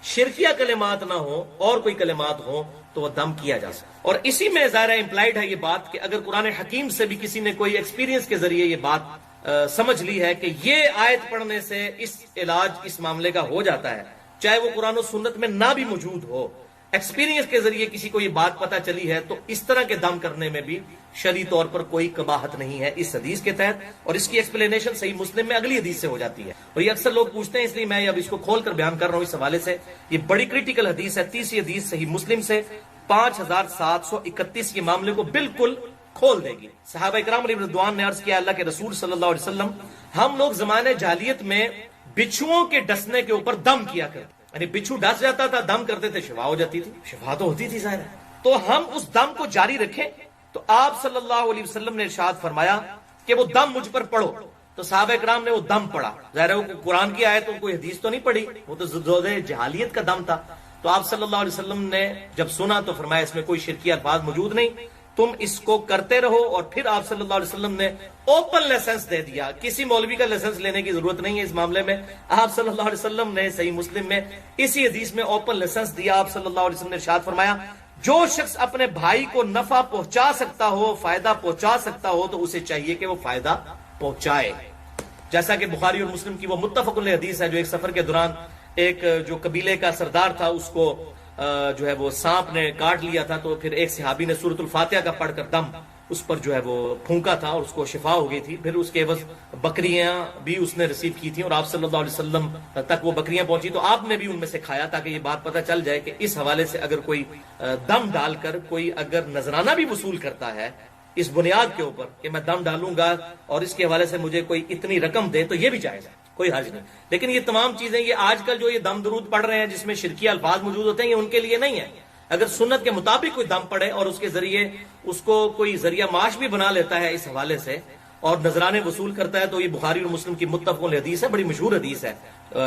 شرکیہ کلمات نہ ہو اور کوئی کلمات ہو، تو وہ دم کیا جا سکتا۔ اور اسی میں ظاہر امپلائڈ ہے یہ بات کہ اگر قرآن حکیم سے بھی کسی نے کوئی ایکسپیرینس کے ذریعے یہ بات سمجھ لی ہے کہ یہ آیت پڑھنے سے اس علاج اس معاملے کا ہو جاتا ہے، چاہے وہ قرآن و سنت میں نہ بھی موجود ہو، ایکسپیرینس کے ذریعے کسی کو یہ بات پتہ چلی ہے، تو اس طرح کے دم کرنے میں بھی شرعی طور پر کوئی قباحت نہیں ہے اس حدیث کے تحت، اور اس کی ایکسپلینیشن صحیح مسلم میں اگلی حدیث سے ہو جاتی ہے، اور یہ اکثر لوگ پوچھتے ہیں اس لیے میں اب اس کو کھول کر بیان کر رہا ہوں اس حوالے سے۔ یہ بڑی کریٹیکل حدیث ہے، تیسری حدیث صحیح مسلم سے 5731 کے معاملے کو بالکل کھول دے گی۔ صحابہ اکرام علیہ رضوان نے عرض کیا اللہ کے رسول صلی اللہ علیہ وسلم، ہم لوگ زمانے جاہلیت میں بچھوؤں کے ڈسنے کے اوپر دم کیا کرتے، یعنی بچھو ڈس جاتا تھا، دم کرتے تھے، شفا ہو جاتی تھی، شفا تو ہوتی تھی ظاہر ہے، تو ہم اس دم کو جاری رکھیں۔ تو آپ صلی اللہ علیہ وسلم نے ارشاد فرمایا کہ وہ دم مجھ پر پڑھو، تو صحابہ اکرام نے وہ دم پڑھا، ظاہر ہے وہ قرآن کی آیت، کوئی حدیث تو نہیں پڑھی، وہ تو زوجہ جہالیت کا دم تھا۔ تو آپ صلی اللہ علیہ وسلم نے جب سنا تو فرمایا اس میں کوئی شرکی الفاظ موجود نہیں، تم اس کو کرتے رہو، اور پھر آپ صلی اللہ علیہ وسلم نے اوپن لائسنس دے دیا، کسی مولوی کا لائسنس لینے کی ضرورت نہیں ہے اس معاملے میں، آپ صلی اللہ علیہ وسلم نے صحیح مسلم میں اسی حدیث میں اوپن لائسنس دیا۔ آپ صلی اللہ علیہ وسلم نے ارشاد فرمایا جو شخص اپنے بھائی کو نفع پہنچا سکتا ہو، فائدہ پہنچا سکتا ہو، تو اسے چاہیے کہ وہ فائدہ پہنچائے، جیسا کہ بخاری اور مسلم کی وہ متفق علیہ حدیث ہے جو ایک سفر کے دوران ایک جو قبیلے کا سردار تھا اس کو جو ہے وہ سانپ نے کاٹ لیا تھا، تو پھر ایک صحابی نے سورۃ الفاتحہ کا پڑھ کر دم اس پر جو ہے وہ پھونکا تھا اور اس کو شفا ہو گئی تھی. پھر اس کے عوض بکریاں بھی اس نے ریسیو کی تھیں اور آپ صلی اللہ علیہ وسلم تک وہ بکریاں پہنچی تو آپ نے بھی ان میں سے کھایا تاکہ یہ بات پتہ چل جائے کہ اس حوالے سے اگر کوئی دم ڈال کر کوئی اگر نذرانہ بھی وصول کرتا ہے اس بنیاد کے اوپر کہ میں دم ڈالوں گا اور اس کے حوالے سے مجھے کوئی اتنی رقم دے تو یہ بھی جائز ہے, کوئی حرج نہیں. لیکن یہ تمام چیزیں یہ آج کل جو یہ دم درود پڑھ رہے ہیں جس میں شرکی الفاظ موجود ہوتے ہیں یہ ان کے لیے نہیں ہے. اگر سنت کے مطابق کوئی دم پڑے اور اس کے ذریعے اس کو کوئی ذریعہ معاش بھی بنا لیتا ہے اس حوالے سے اور نذرانے وصول کرتا ہے تو یہ بخاری اور مسلم کی متفق علیہ حدیث ہے, بڑی مشہور حدیث ہے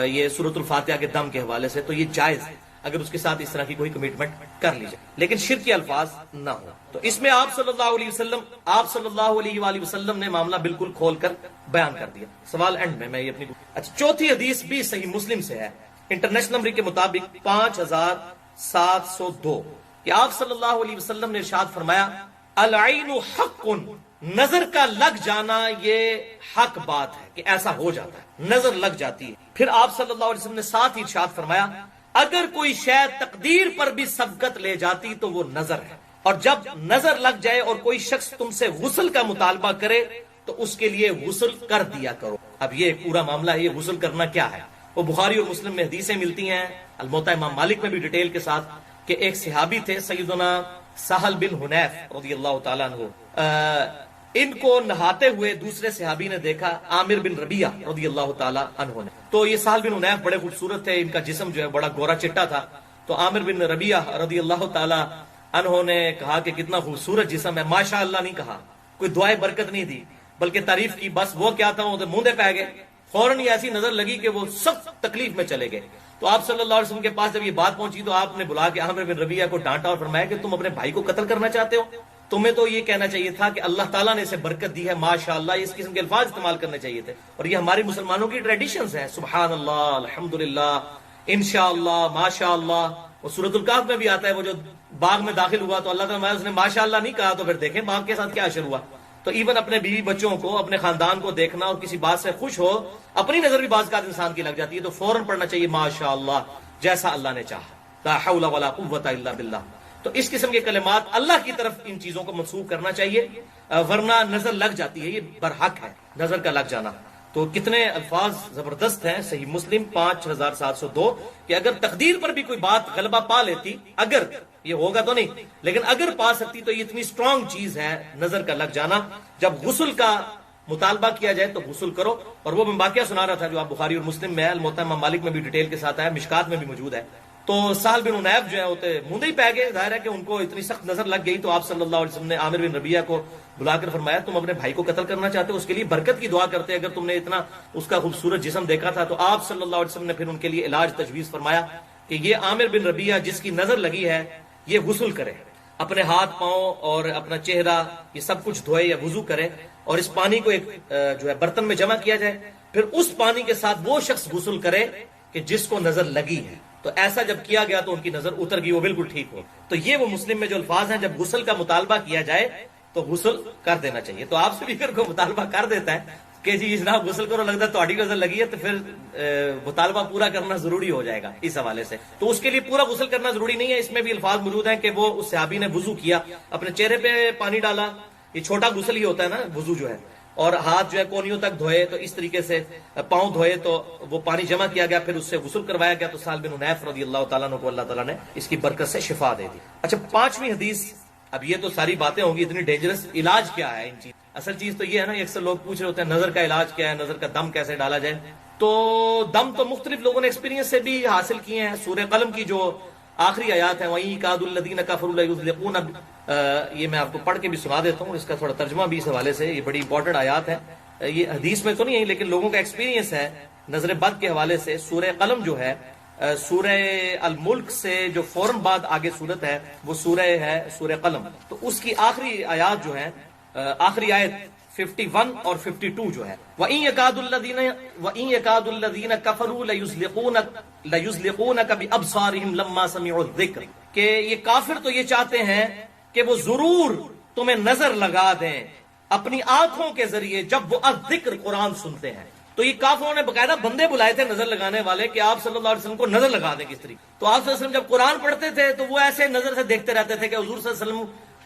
یہ سورۃ الفاتحہ کے دم کے حوالے سے, تو یہ جائز ہے اگر اس کے ساتھ اس طرح کی کوئی کمٹمنٹ کر لی جائے لیکن شرک کے الفاظ نہ ہو. تو اس میں آپ صلی اللہ علیہ وآلہ وسلم نے معاملہ بالکل کھول کر بیان کر دیا. سوال اینڈ میں یہ اپنی اچھا چوتھی حدیث بھی صحیح مسلم سے ہے انٹرنیشنل نمبر کے مطابق 5702 کہ آپ صلی اللہ علیہ وسلم نے ارشاد فرمایا العین حق, نظر کا لگ جانا یہ حق بات ہے کہ ایسا ہو جاتا ہے, نظر لگ جاتی ہے. پھر آپ صلی اللہ علیہ وسلم نے ساتھ ہی ارشاد فرمایا اگر کوئی شے تقدیر پر بھی سبقت لے جاتی تو وہ نظر ہے, اور جب نظر لگ جائے اور کوئی شخص تم سے غسل کا مطالبہ کرے تو اس کے لیے غسل کر دیا کرو. اب یہ پورا معاملہ ہے, یہ غسل کرنا کیا ہے, وہ بخاری اور مسلم میں حدیثیں ملتی ہیں, الموطا امام مالک میں بھی ڈیٹیل کے ساتھ کہ ایک صحابی تھے سیدنا سہل بن حنیف رضی اللہ تعالیٰ عنہ, ان کو نہاتے ہوئے دوسرے صحابی نے دیکھا عامر بن ربیعہ رضی اللہ تعالیٰ عنہ نے. تو یہ سہل بن حنیف بڑے خوبصورت تھے, ان کا جسم جو ہے بڑا گورا چٹا تھا. تو عامر بن ربیعہ رضی اللہ تعالیٰ عنہ نے کہا کہ کتنا خوبصورت جسم ہے, ماشاء اللہ نہیں کہا, کوئی دعائے برکت نہیں دی بلکہ تعریف کی. بس وہ کیا تھا, وہ منہ دے پہ گئے, فوراً یہ ایسی نظر لگی کہ وہ سخت تکلیف میں چلے گئے. تو آپ صلی اللہ علیہ وسلم کے پاس جب یہ بات پہنچی تو آپ نے بلا کے عامر بن ربیعہ کو ڈانٹا اور فرمایا کہ تم اپنے بھائی کو قتل کرنا چاہتے ہو, تمہیں تو یہ کہنا چاہیے تھا کہ اللہ تعالیٰ نے اسے برکت دی ہے, ماشاءاللہ, اس قسم کے الفاظ استعمال کرنے چاہیے تھے. اور یہ ہماری مسلمانوں کی ٹریڈیشنز ہیں, سبحان اللہ, الحمدللہ, انشاءاللہ, ماشاءاللہ. وہ سورۃ الکہف میں بھی آتا ہے, وہ جو باغ میں داخل ہوا تو اللہ تعالیٰ اس نے ماشاءاللہ نہیں کہا تو پھر دیکھیں باغ کے ساتھ کیا اشر ہوا. تو ایون اپنے بیوی بچوں کو, اپنے خاندان کو دیکھنا اور کسی بات سے خوش ہو, اپنی نظر بھی بعض کا انسان کی لگ جاتی ہے تو فوراً پڑھنا چاہیے ماشاءاللہ, جیسا اللہ نے چاہا, لا حول ولا قوت الا باللہ. تو اس قسم کے کلمات اللہ کی طرف ان چیزوں کو منسوب کرنا چاہیے, ورنہ نظر لگ جاتی ہے, یہ برحق ہے نظر کا لگ جانا. تو کتنے الفاظ زبردست ہیں صحیح مسلم 5702 کہ اگر تقدیر پر بھی کوئی بات غلبہ پا لیتی, اگر یہ ہوگا تو نہیں لیکن اگر پا سکتی تو یہ اتنی سٹرونگ چیز ہے نظر کا لگ جانا. جب غسل کا مطالبہ کیا جائے تو غسل کرو. اور وہ میں واقعہ سنا رہا تھا جو آپ بخاری اور مسلم میں ہے, الموطا امام مالک میں بھی ڈیٹیل کے ساتھ آیا, مشکات میں بھی موجود ہے. تو سہل بن حنیف جو ہے ہوتے مندے ہی پہ گئے, ظاہر ہے کہ ان کو اتنی سخت نظر لگ گئی. تو آپ صلی اللہ علیہ وسلم نے عامر بن ربیعہ کو بلا کر فرمایا تم اپنے بھائی کو قتل کرنا چاہتے ہو, اس کے لیے برکت کی دعا کرتے اگر تم نے اتنا اس کا خوبصورت جسم دیکھا تھا. تو آپ صلی اللہ علیہ وسلم نے پھر ان کے لیے علاج تجویز فرمایا کہ یہ عامر بن ربیعہ جس کی نظر لگی ہے یہ غسل کرے, اپنے ہاتھ پاؤں اور اپنا چہرہ یہ سب کچھ دھوئے یا وضو کرے, اور اس پانی کو ایک جو ہے برتن میں جمع کیا جائے, پھر اس پانی کے ساتھ وہ شخص غسل کرے کہ جس کو نظر لگی ہے. تو ایسا جب کیا گیا تو ان کی نظر اتر گئی, وہ بالکل ٹھیک ہو. تو یہ وہ مسلم میں جو الفاظ ہیں, جب غسل کا مطالبہ کیا جائے تو غسل کر دینا چاہیے. تو آپ سے بھی اگر کوئی مطالبہ کر دیتا ہے کہ جی جناب غسل کرو, لگتا ہے تہاڈی نظر لگی ہے, تو پھر مطالبہ پورا کرنا ضروری ہو جائے گا اس حوالے سے. تو اس کے لیے پورا غسل کرنا ضروری نہیں ہے. اس میں بھی الفاظ موجود ہیں کہ وہ اس صحابی نے وضو کیا, اپنے چہرے پہ پانی ڈالا, یہ چھوٹا غسل ہی ہوتا ہے نا وضو جو ہے, اور ہاتھ جو ہے کونیوں تک دھوئے, تو اس طریقے سے پاؤں دھوئے تو وہ پانی جمع کیا گیا, پھر اس سے غسل کروایا گیا. تو سہل بن حنیف رضی اللہ تعالیٰ عنہ کو اللہ تعالیٰ نے اس کی برکت سے شفا دے دی. اچھا پانچویں حدیث, اب یہ تو ساری باتیں ہوں گی اتنی ڈینجرس, علاج کیا ہے ان چیز. اصل چیز تو یہ ہے نا, اکثر لوگ پوچھ رہے ہوتے ہیں نظر کا علاج کیا ہے, نظر کا دم کیسے ڈالا جائے. تو دم تو مختلف لوگوں نے ایکسپیرینس سے بھی حاصل کیے ہیں. سورہ قلم کی جو آخری آیات ہے, وَإِن يَكَادُ الَّذِينَ كَفَرُوا لَيُزْلِقُونَ, یہ میں آپ کو پڑھ کے بھی سنا دیتا ہوں, اس کا تھوڑا ترجمہ بھی اس حوالے سے, یہ بڑی امپورٹنٹ آیات ہے. یہ حدیث میں تو نہیں ہے لیکن لوگوں کا ایکسپیرینس ہے نظر بد کے حوالے سے. سورہ قلم جو ہے, سورہ الملک سے جو فوراً بعد آگے سورت ہے وہ سورہ ہے سورہ قلم. تو اس کی آخری آیات جو ہے, آخری آیت 51 اور 52 جو ہے, وَإِن يَكَادُ الَّذِينَ كَفَرُوا لَيُزْلِقُونَكَ بِأَبْصَارِهِمْ لَمَّا سَمِعُوا الذِّكْرَ, کہ یہ کافر تو یہ چاہتے ہیں کہ وہ ضرور تمہیں نظر لگا دیں اپنی آنکھوں کے ذریعے جب وہ الذکر قرآن سنتے ہیں. تو یہ کافروں نے باقاعدہ بندے بلائے تھے نظر لگانے والے کہ آپ صلی اللہ علیہ وسلم کو نظر لگا دیں کس طریقے. تو آپ صلی اللہ علیہ وسلم جب قرآن پڑھتے تھے تو وہ ایسے نظر سے دیکھتے رہتے تھے کہ حضور صلی اللہ علیہ وسلم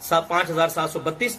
5732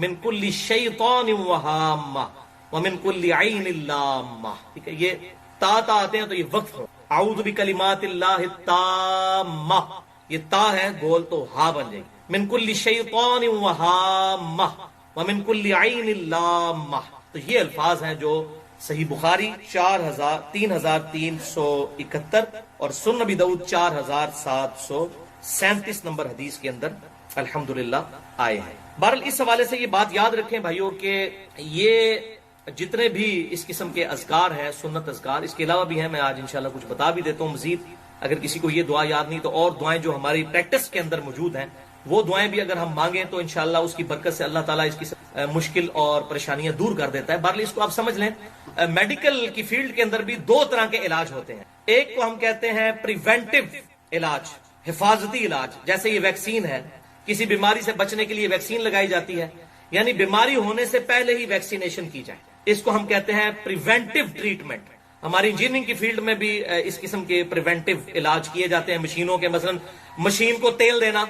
من کل شیطان وہامہ ومن کل عین لامہ. ٹھیک ہے، یہ تا آتے ہیں تو یہ وقف ہو. اعوذ بکلمات اللہ التامہ، یہ تا ہے گول تو ہا بن جائے گی. من کل شیطان وہامہ ومن کل عین لامہ. تو یہ الفاظ ہیں جو صحیح بخاری 3371 اور سنن نبی داؤد 4737 نمبر حدیث کے اندر الحمدللہ آئے ہیں. بہرحال اس حوالے سے یہ بات یاد رکھیں بھائیوں کہ یہ جتنے بھی اس قسم کے اذکار ہیں، سنت اذکار، اس کے علاوہ بھی ہیں. میں آج انشاءاللہ کچھ بتا بھی دیتا ہوں مزید. اگر کسی کو یہ دعا یاد نہیں تو اور دعائیں جو ہماری پریکٹس کے اندر موجود ہیں وہ دعائیں بھی اگر ہم مانگیں تو انشاءاللہ اس کی برکت سے اللہ تعالیٰ اس کی مشکل اور پریشانیاں دور کر دیتا ہے. بہرحال اس کو آپ سمجھ لیں، میڈیکل کی فیلڈ کے اندر بھی دو طرح کے علاج ہوتے ہیں. ایک کو ہم کہتے ہیں پریونٹیو علاج، حفاظتی علاج. جیسے یہ ویکسین ہے، کسی بیماری سے بچنے کے لیے ویکسین لگائی جاتی ہے، یعنی بیماری ہونے سے پہلے ہی ویکسینیشن کی جائے. اس کو ہم کہتے ہیں پریونٹیو ٹریٹمنٹ. ہماری انجینئرنگ کی فیلڈ میں بھی اس قسم کے پریونٹیو علاج کیے جاتے ہیں مشینوں کے. مثلا مشین کو تیل دینا،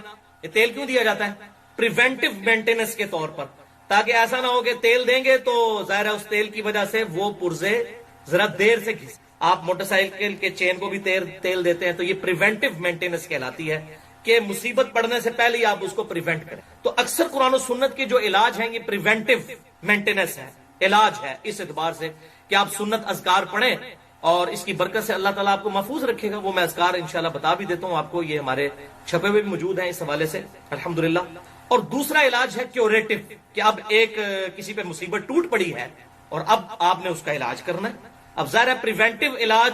یہ تیل کیوں دیا جاتا ہے؟ پریونٹیو مینٹیننس کے طور پر، تاکہ ایسا نہ ہو کہ تیل دیں گے تو ظاہر ہے اس تیل کی وجہ سے وہ پرزے ذرا دیر سے گھس. آپ موٹر سائیکل کے چین کو بھی تیل دیتے ہیں، تو یہ پریونٹیو مینٹیننس کہلاتی ہے کہ مصیبت پڑنے سے پہلے ہی آپ اس کو پریونٹ کریں. تو اکثر قرآن و سنت کے جو علاج ہیں یہ پریونٹیو مینٹیننس ہے، علاج ہے اس اعتبار سے کہ آپ سنت اذکار پڑھیں اور اس کی برکت سے اللہ تعالیٰ آپ کو محفوظ رکھے گا. وہ میں اذکار انشاءاللہ بتا بھی دیتا ہوں آپ کو، یہ ہمارے چھپے ہوئے بھی موجود ہیں اس حوالے سے الحمدللہ. اور دوسرا علاج ہے کیوریٹو، کہ اب ایک کسی پہ مصیبت ٹوٹ پڑی ہے اور اب آپ نے اس کا علاج کرنا ہے. اب ظاہر ہے پریونٹیو علاج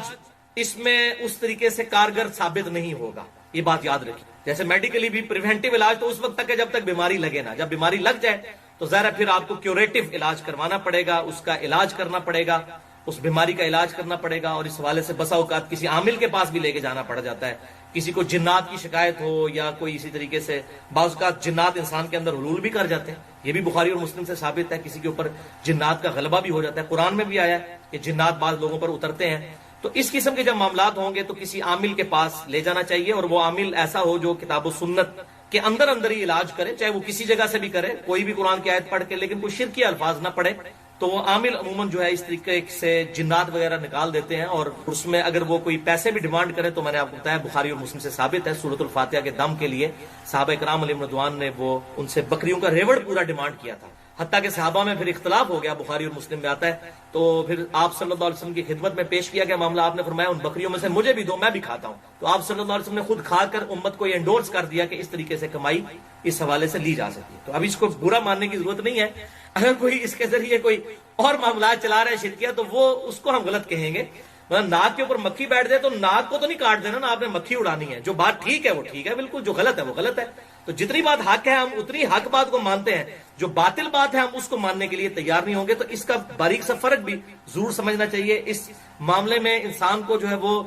اس میں اس طریقے سے کارگر ثابت نہیں ہوگا، یہ بات یاد رکھیں. جیسے میڈیکلی بھی پریونٹیو علاج تو اس وقت تک ہے جب تک بیماری لگے نا. جب بیماری لگ جائے تو ظاہر ہے پھر آپ کو کیوریٹو علاج کروانا پڑے گا، اس کا علاج کرنا پڑے گا، اس بیماری کا علاج کرنا پڑے گا. اور اس حوالے سے بسا اوقات کسی عامل کے پاس بھی لے کے جانا پڑ جاتا ہے. کسی کو جنات کی شکایت ہو یا کوئی اسی طریقے سے، بعض اوقات جنات انسان کے اندر حلول بھی کر جاتے ہیں، یہ بھی بخاری اور مسلم سے ثابت ہے. کسی کے اوپر جنات کا غلبہ بھی ہو جاتا ہے، قرآن میں بھی آیا ہے کہ جنات بعض لوگوں پر اترتے ہیں. تو اس قسم کے جب معاملات ہوں گے تو کسی عامل کے پاس لے جانا چاہیے، اور وہ عامل ایسا ہو جو کتاب و سنت کے اندر ہی علاج کرے، چاہے وہ کسی جگہ سے بھی کرے، کوئی بھی قرآن کی آیت پڑھ کے، لیکن کوئی شرکی الفاظ نہ پڑھے. تو وہ عامل عموماً جو ہے اس طریقے سے جنات وغیرہ نکال دیتے ہیں. اور اس میں اگر وہ کوئی پیسے بھی ڈیمانڈ کرے تو میں نے آپ کو بتایا بخاری اور مسلم سے ثابت ہے، سورۃ الفاتحہ کے دم کے لیے صحابہ کرام علیہم رضوان نے وہ ان سے بکریوں کا ریوڑ پورا ڈیمانڈ کیا تھا. حتیٰ کہ صحابہ میں پھر اختلاف ہو گیا، بخاری اور مسلم میں آتا ہے. تو پھر آپ صلی اللہ علیہ وسلم کی خدمت میں پیش کیا گیا معاملہ. آپ نے فرمایا ان بکریوں میں سے مجھے بھی دو، میں بھی کھاتا ہوں. تو آپ صلی اللہ علیہ وسلم نے خود کھا کر امت کو یہ انڈورس کر دیا کہ اس طریقے سے کمائی اس حوالے سے لی جا سکتی ہے. تو اب اس کو برا ماننے کی ضرورت نہیں ہے. اگر کوئی اس کے ذریعے کوئی اور معاملات چلا رہا ہے شرکیہ تو وہ اس کو ہم غلط کہیں گے. مطلب ناک کے اوپر مکھی بیٹھ جائے تو ناک کو تو نہیں کاٹ دینا نا، آپ نے مکھی اڑانی ہے. جو بات ٹھیک ہے وہ ٹھیک ہے بالکل، جو غلط ہے وہ غلط ہے. تو جتنی بات حق ہے ہم اتنی حق بات کو مانتے ہیں، جو باطل بات ہے ہم اس کو ماننے کے لیے تیار نہیں ہوں گے. تو اس کا باریک سا فرق بھی ضرور سمجھنا چاہیے. اس معاملے میں انسان کو جو ہے وہ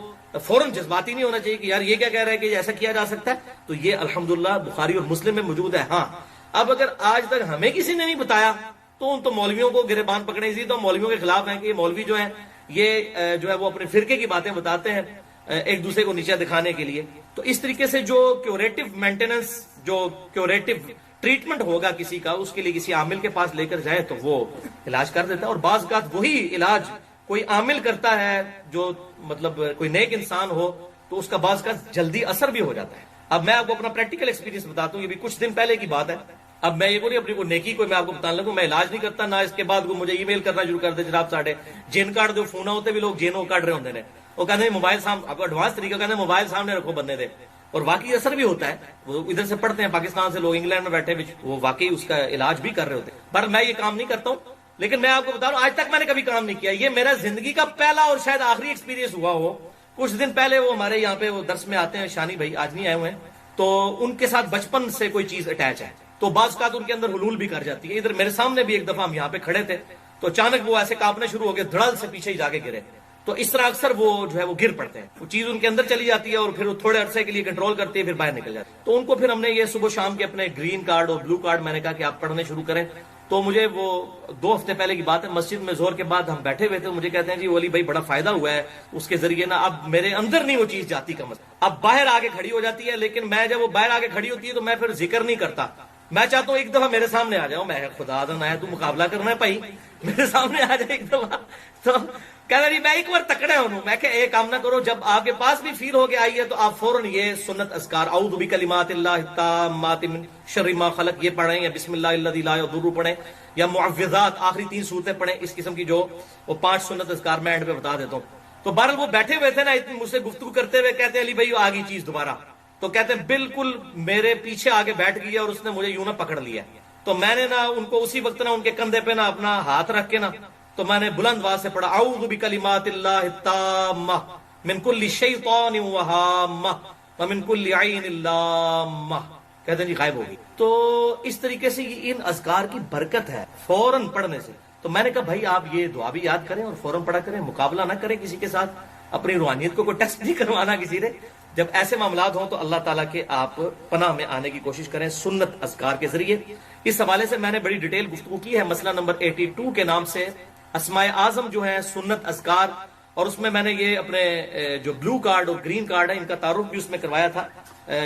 فوراً جذباتی نہیں ہونا چاہیے کہ یار یہ کیا کہہ رہا ہے کہ ایسا کیا جا سکتا ہے. تو یہ الحمدللہ بخاری اور مسلم میں موجود ہے. ہاں اب اگر آج تک ہمیں کسی نے نہیں بتایا تو ان تو مولویوں کو گریبان پکڑنے سے تو مولویوں کے خلاف ہیں کہ یہ مولوی جو ہیں یہ جو ہے وہ اپنے فرقے کی باتیں بتاتے ہیں ایک دوسرے کو نیچے دکھانے کے لیے. تو اس طریقے سے جو کیوریٹو مینٹیننس، جو کیوریٹو ٹریٹمنٹ ہوگا کسی کا، اس کے لیے کسی عامل کے پاس لے کر جائے تو وہ علاج کر دیتا ہے. اور بعض اوقات وہی علاج کوئی عامل کرتا ہے جو مطلب کوئی نیک انسان ہو تو اس کا بعض اوقات جلدی اثر بھی ہو جاتا ہے. اب میں آپ کو اپنا پریکٹیکل ایکسپیرینس بتاتا ہوں، یہ بھی کچھ دن پہلے کی بات ہے. اب میں یہ نہیں اپنی کوئی نیکی کوئی میں آپ کو بتانے لگوں، میں علاج نہیں کرتا، نہ اس کے بعد مجھے ای میل کرنا شروع کر دے جناب ساڈے جن کاٹ دو فون ہوتے بھی لوگ جنوں کاٹ رہے ہوتے ہیں. وہ کہتے ہیں موبائل سامنے، آپ کو ایڈوانس طریقہ کہتے ہیں موبائل سامنے رکھو بندے دے، اور واقعی اثر بھی ہوتا ہے. وہ ادھر سے پڑھتے ہیں پاکستان سے لوگ انگلینڈ میں بیٹھے وہ واقعی اس کا علاج بھی کر رہے ہوتے ہیں. پر میں یہ کام نہیں کرتا ہوں، لیکن میں آپ کو بتا رہا ہوں آج تک میں نے کبھی کام نہیں کیا. یہ میرا زندگی کا پہلا اور شاید آخری ایکسپیرینس ہوا ہو. کچھ دن پہلے وہ ہمارے یہاں پہ وہ درس میں آتے ہیں، شانی بھائی آج نہیں آئے ہوئے ہیں، تو ان کے ساتھ بچپن سے کوئی چیز اٹیچ ہے تو بعض اوقات ان کے اندر حلول بھی کر جاتی ہے. ادھر میرے سامنے بھی ایک دفعہ ہم یہاں پہ کھڑے تھے تو اچانک وہ ایسے کانپنے شروع ہو گئے، دھڑل سے پیچھے ہی جا کے گرے. تو اس طرح اکثر وہ جو ہے وہ گر پڑتے ہیں، وہ چیز ان کے اندر چلی جاتی ہے اور پھر وہ تھوڑے عرصے کے لیے کنٹرول کرتی ہے، پھر باہر نکل جاتی ہے. تو ان کو پھر ہم نے یہ صبح شام کے اپنے گرین کارڈ اور بلو کارڈ میں نے کہا کہ آپ پڑھنے شروع کریں. تو مجھے وہ 2 ہفتے پہلے کی بات ہے، مسجد میں زور کے بعد ہم بیٹھے ہوئے تھے، مجھے کہتے ہیں جی ولی بھائی بڑا فائدہ ہوا ہے اس کے ذریعے نا. اب میرے اندر نہیں وہ چیز جاتی کم از کم، اب باہر آ کے کھڑی ہو جاتی ہے، لیکن میں جب وہ باہر آ کے کھڑی ہوتی ہے تو میں پھر ذکر نہیں کرتا، میں چاہتا ہوں ایک دفعہ میرے سامنے آ جاؤ، میں خدا دن آیا تو مقابلہ کرنا ہے بھائی، میرے سامنے آ جائے ایک دفعہ. تو کہنا جی میں ایک بار تکڑا ہوں. میں کہ ایک کام نہ کرو، جب آپ کے پاس بھی فیل ہو کے آئی ہے تو آپ فوراً یہ سنت اذکار اعوذ بکلمات اللہ التامات من شر ما خلق یہ پڑھیں، یا بسم اللہ الذی لا یضر پڑھیں، یا معوذات آخری 3 صورتیں پڑھیں. اس قسم کی جو وہ 5 سنت اذکار میں اینڈ پہ بتا دیتا ہوں. تو بہرحال وہ بیٹھے ہوئے تھے نا، اتنی مجھ سے گفتگو کرتے ہوئے کہتے ہیں علی بھائی آ گئی چیز دوبارہ. تو کہتے ہیں بالکل میرے پیچھے آگے بیٹھ گئی اور اس نے مجھے یوں نہ پکڑ لیا. تو میں نے نا ان کو اسی وقت نا ان کے کندھے پہ نا اپنا ہاتھ رکھ کے نا تو میں نے بلند آواز سے پڑھا اعوذ بکلمات اللہ التامہ من کل شیطان وہامہ ومن کل عین لامہ. کہتے ہیں جی غائب ہوگی. تو اس طریقے سے ان اذکار کی برکت ہے فوراً پڑھنے سے. تو میں نے کہا بھائی آپ یہ دعا بھی یاد کریں اور فوراً پڑھا کریں، مقابلہ نہ کریں کسی کے ساتھ، اپنی روحانیت کو کوئی ٹیسٹ نہیں کروانا کسی نے. جب ایسے معاملات ہوں تو اللہ تعالیٰ کے آپ پناہ میں آنے کی کوشش کریں سنت اذکار کے ذریعے. اس حوالے سے میں نے بڑی ڈیٹیل گفتگو کی ہے، مسئلہ نمبر 82 کے نام سے اسماء اعظم جو ہیں سنت اذکار، اور اس میں نے یہ اپنے جو بلو کارڈ اور گرین کارڈ ہے ان کا تعارف بھی اس میں کروایا تھا.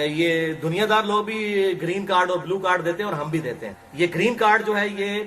یہ دنیا دار لوگ بھی گرین کارڈ اور بلو کارڈ دیتے ہیں اور ہم بھی دیتے ہیں. یہ گرین کارڈ جو ہے یہ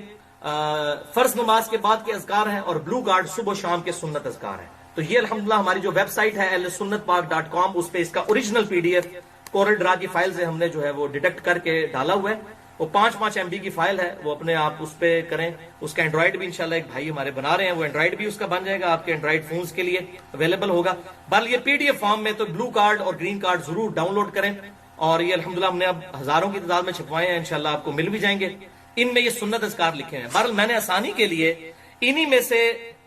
فرض نماز کے بعد کے اذکار ہیں، اور بلو کارڈ صبح و شام کے سنت اذکار ہیں. تو یہ الحمدللہ ہماری جو ویب سائٹ ہے sunnatpark.com، اس پہ اس کا اوریجنل PDF کورل ڈرا کی فائل سے ہم نے جو ہے وہ ڈیٹیکٹ کر کے ڈالا ہوا ہے. وہ 5 MB کی فائل ہے، وہ اپنے آپ اس پہ کریں. اس کا اینڈرائڈ بھی انشاءاللہ ایک بھائی ہمارے بنا رہے ہیں، وہ اینڈرائڈ بھی اس کا بن جائے گا، آپ کے اینڈرائڈ فونز کے لیے اویلیبل ہوگا. بل یہ PDF فارم میں تو بلو کارڈ اور گرین کارڈ ضرور ڈاؤن لوڈ کریں. اور یہ الحمدللہ ہم نے اب ہزاروں کی تعداد میں چھپوائے ہیں، انشاءاللہ آپ کو مل بھی جائیں گے. ان میں یہ سنت اذکار لکھے ہیں. بہرحال میں نے آسانی کے لیے انہی میں سے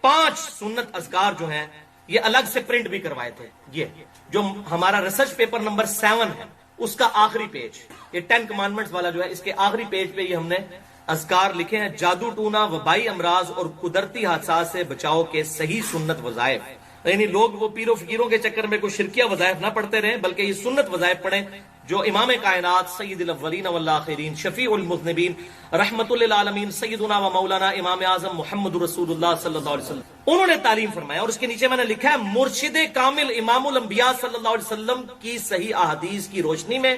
5 سنت اذکار جو ہیں یہ الگ سے پرنٹ بھی کروائے تھے. یہ جو ہمارا ریسرچ پیپر نمبر 7 ہے اس کا آخری پیج، یہ 10 کمانڈمنٹس والا جو ہے اس کے آخری پیج پہ یہ ہم نے اذکار لکھے ہیں. جادو ٹونا، وبائی امراض اور قدرتی حادثات سے بچاؤ کے صحیح سنت وظائف. یعنی لوگ وہ پیر و فقیروں کے چکر میں کوئی شرکیہ وظائف نہ پڑھتے رہیں، بلکہ یہ سنت وظائف پڑھیں جو امام کائنات سید الاولین والآخرین شفیع المذنبین رحمت للعالمین سیدنا و مولانا امام اعظم محمد رسول اللہ صلی اللہ علیہ وسلم انہوں نے تعلیم فرمایا. اور اس کے نیچے میں نے لکھا ہے مرشد کامل امام الانبیاء صلی اللہ علیہ وسلم کی صحیح احادیث کی روشنی میں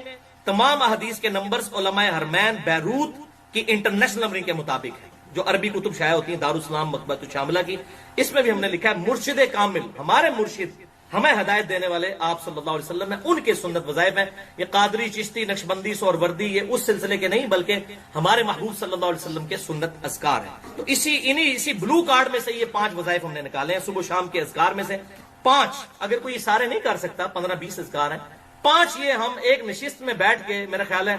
تمام احادیث کے نمبرز علماء حرمین بیروت کی انٹرنیشنل نمبرنگ کے مطابق ہے، جو عربی کتب شائع ہوتی ہیں دارالسلام مکتبۃ الشاملہ کی. اس میں بھی ہم نے لکھا ہے مرشد کامل، ہمارے مرشد ہمیں ہدایت دینے والے آپ صلی اللہ علیہ وسلم ہیں، ان کے سنت وظائف ہیں. یہ قادری، چشتی، نقشبندی، سہروردی یہ اس سلسلے کے نہیں بلکہ ہمارے محبوب صلی اللہ علیہ وسلم کے سنت اذکار ہیں. تو اسی بلو کارڈ میں سے یہ 5 وظائف ہم نے نکالے ہیں صبح شام کے اذکار میں سے. 5 اگر کوئی سارے نہیں کر سکتا، 15-20 اذکار ہیں، 5 یہ ہم ایک نشست میں بیٹھ کے میرا خیال ہے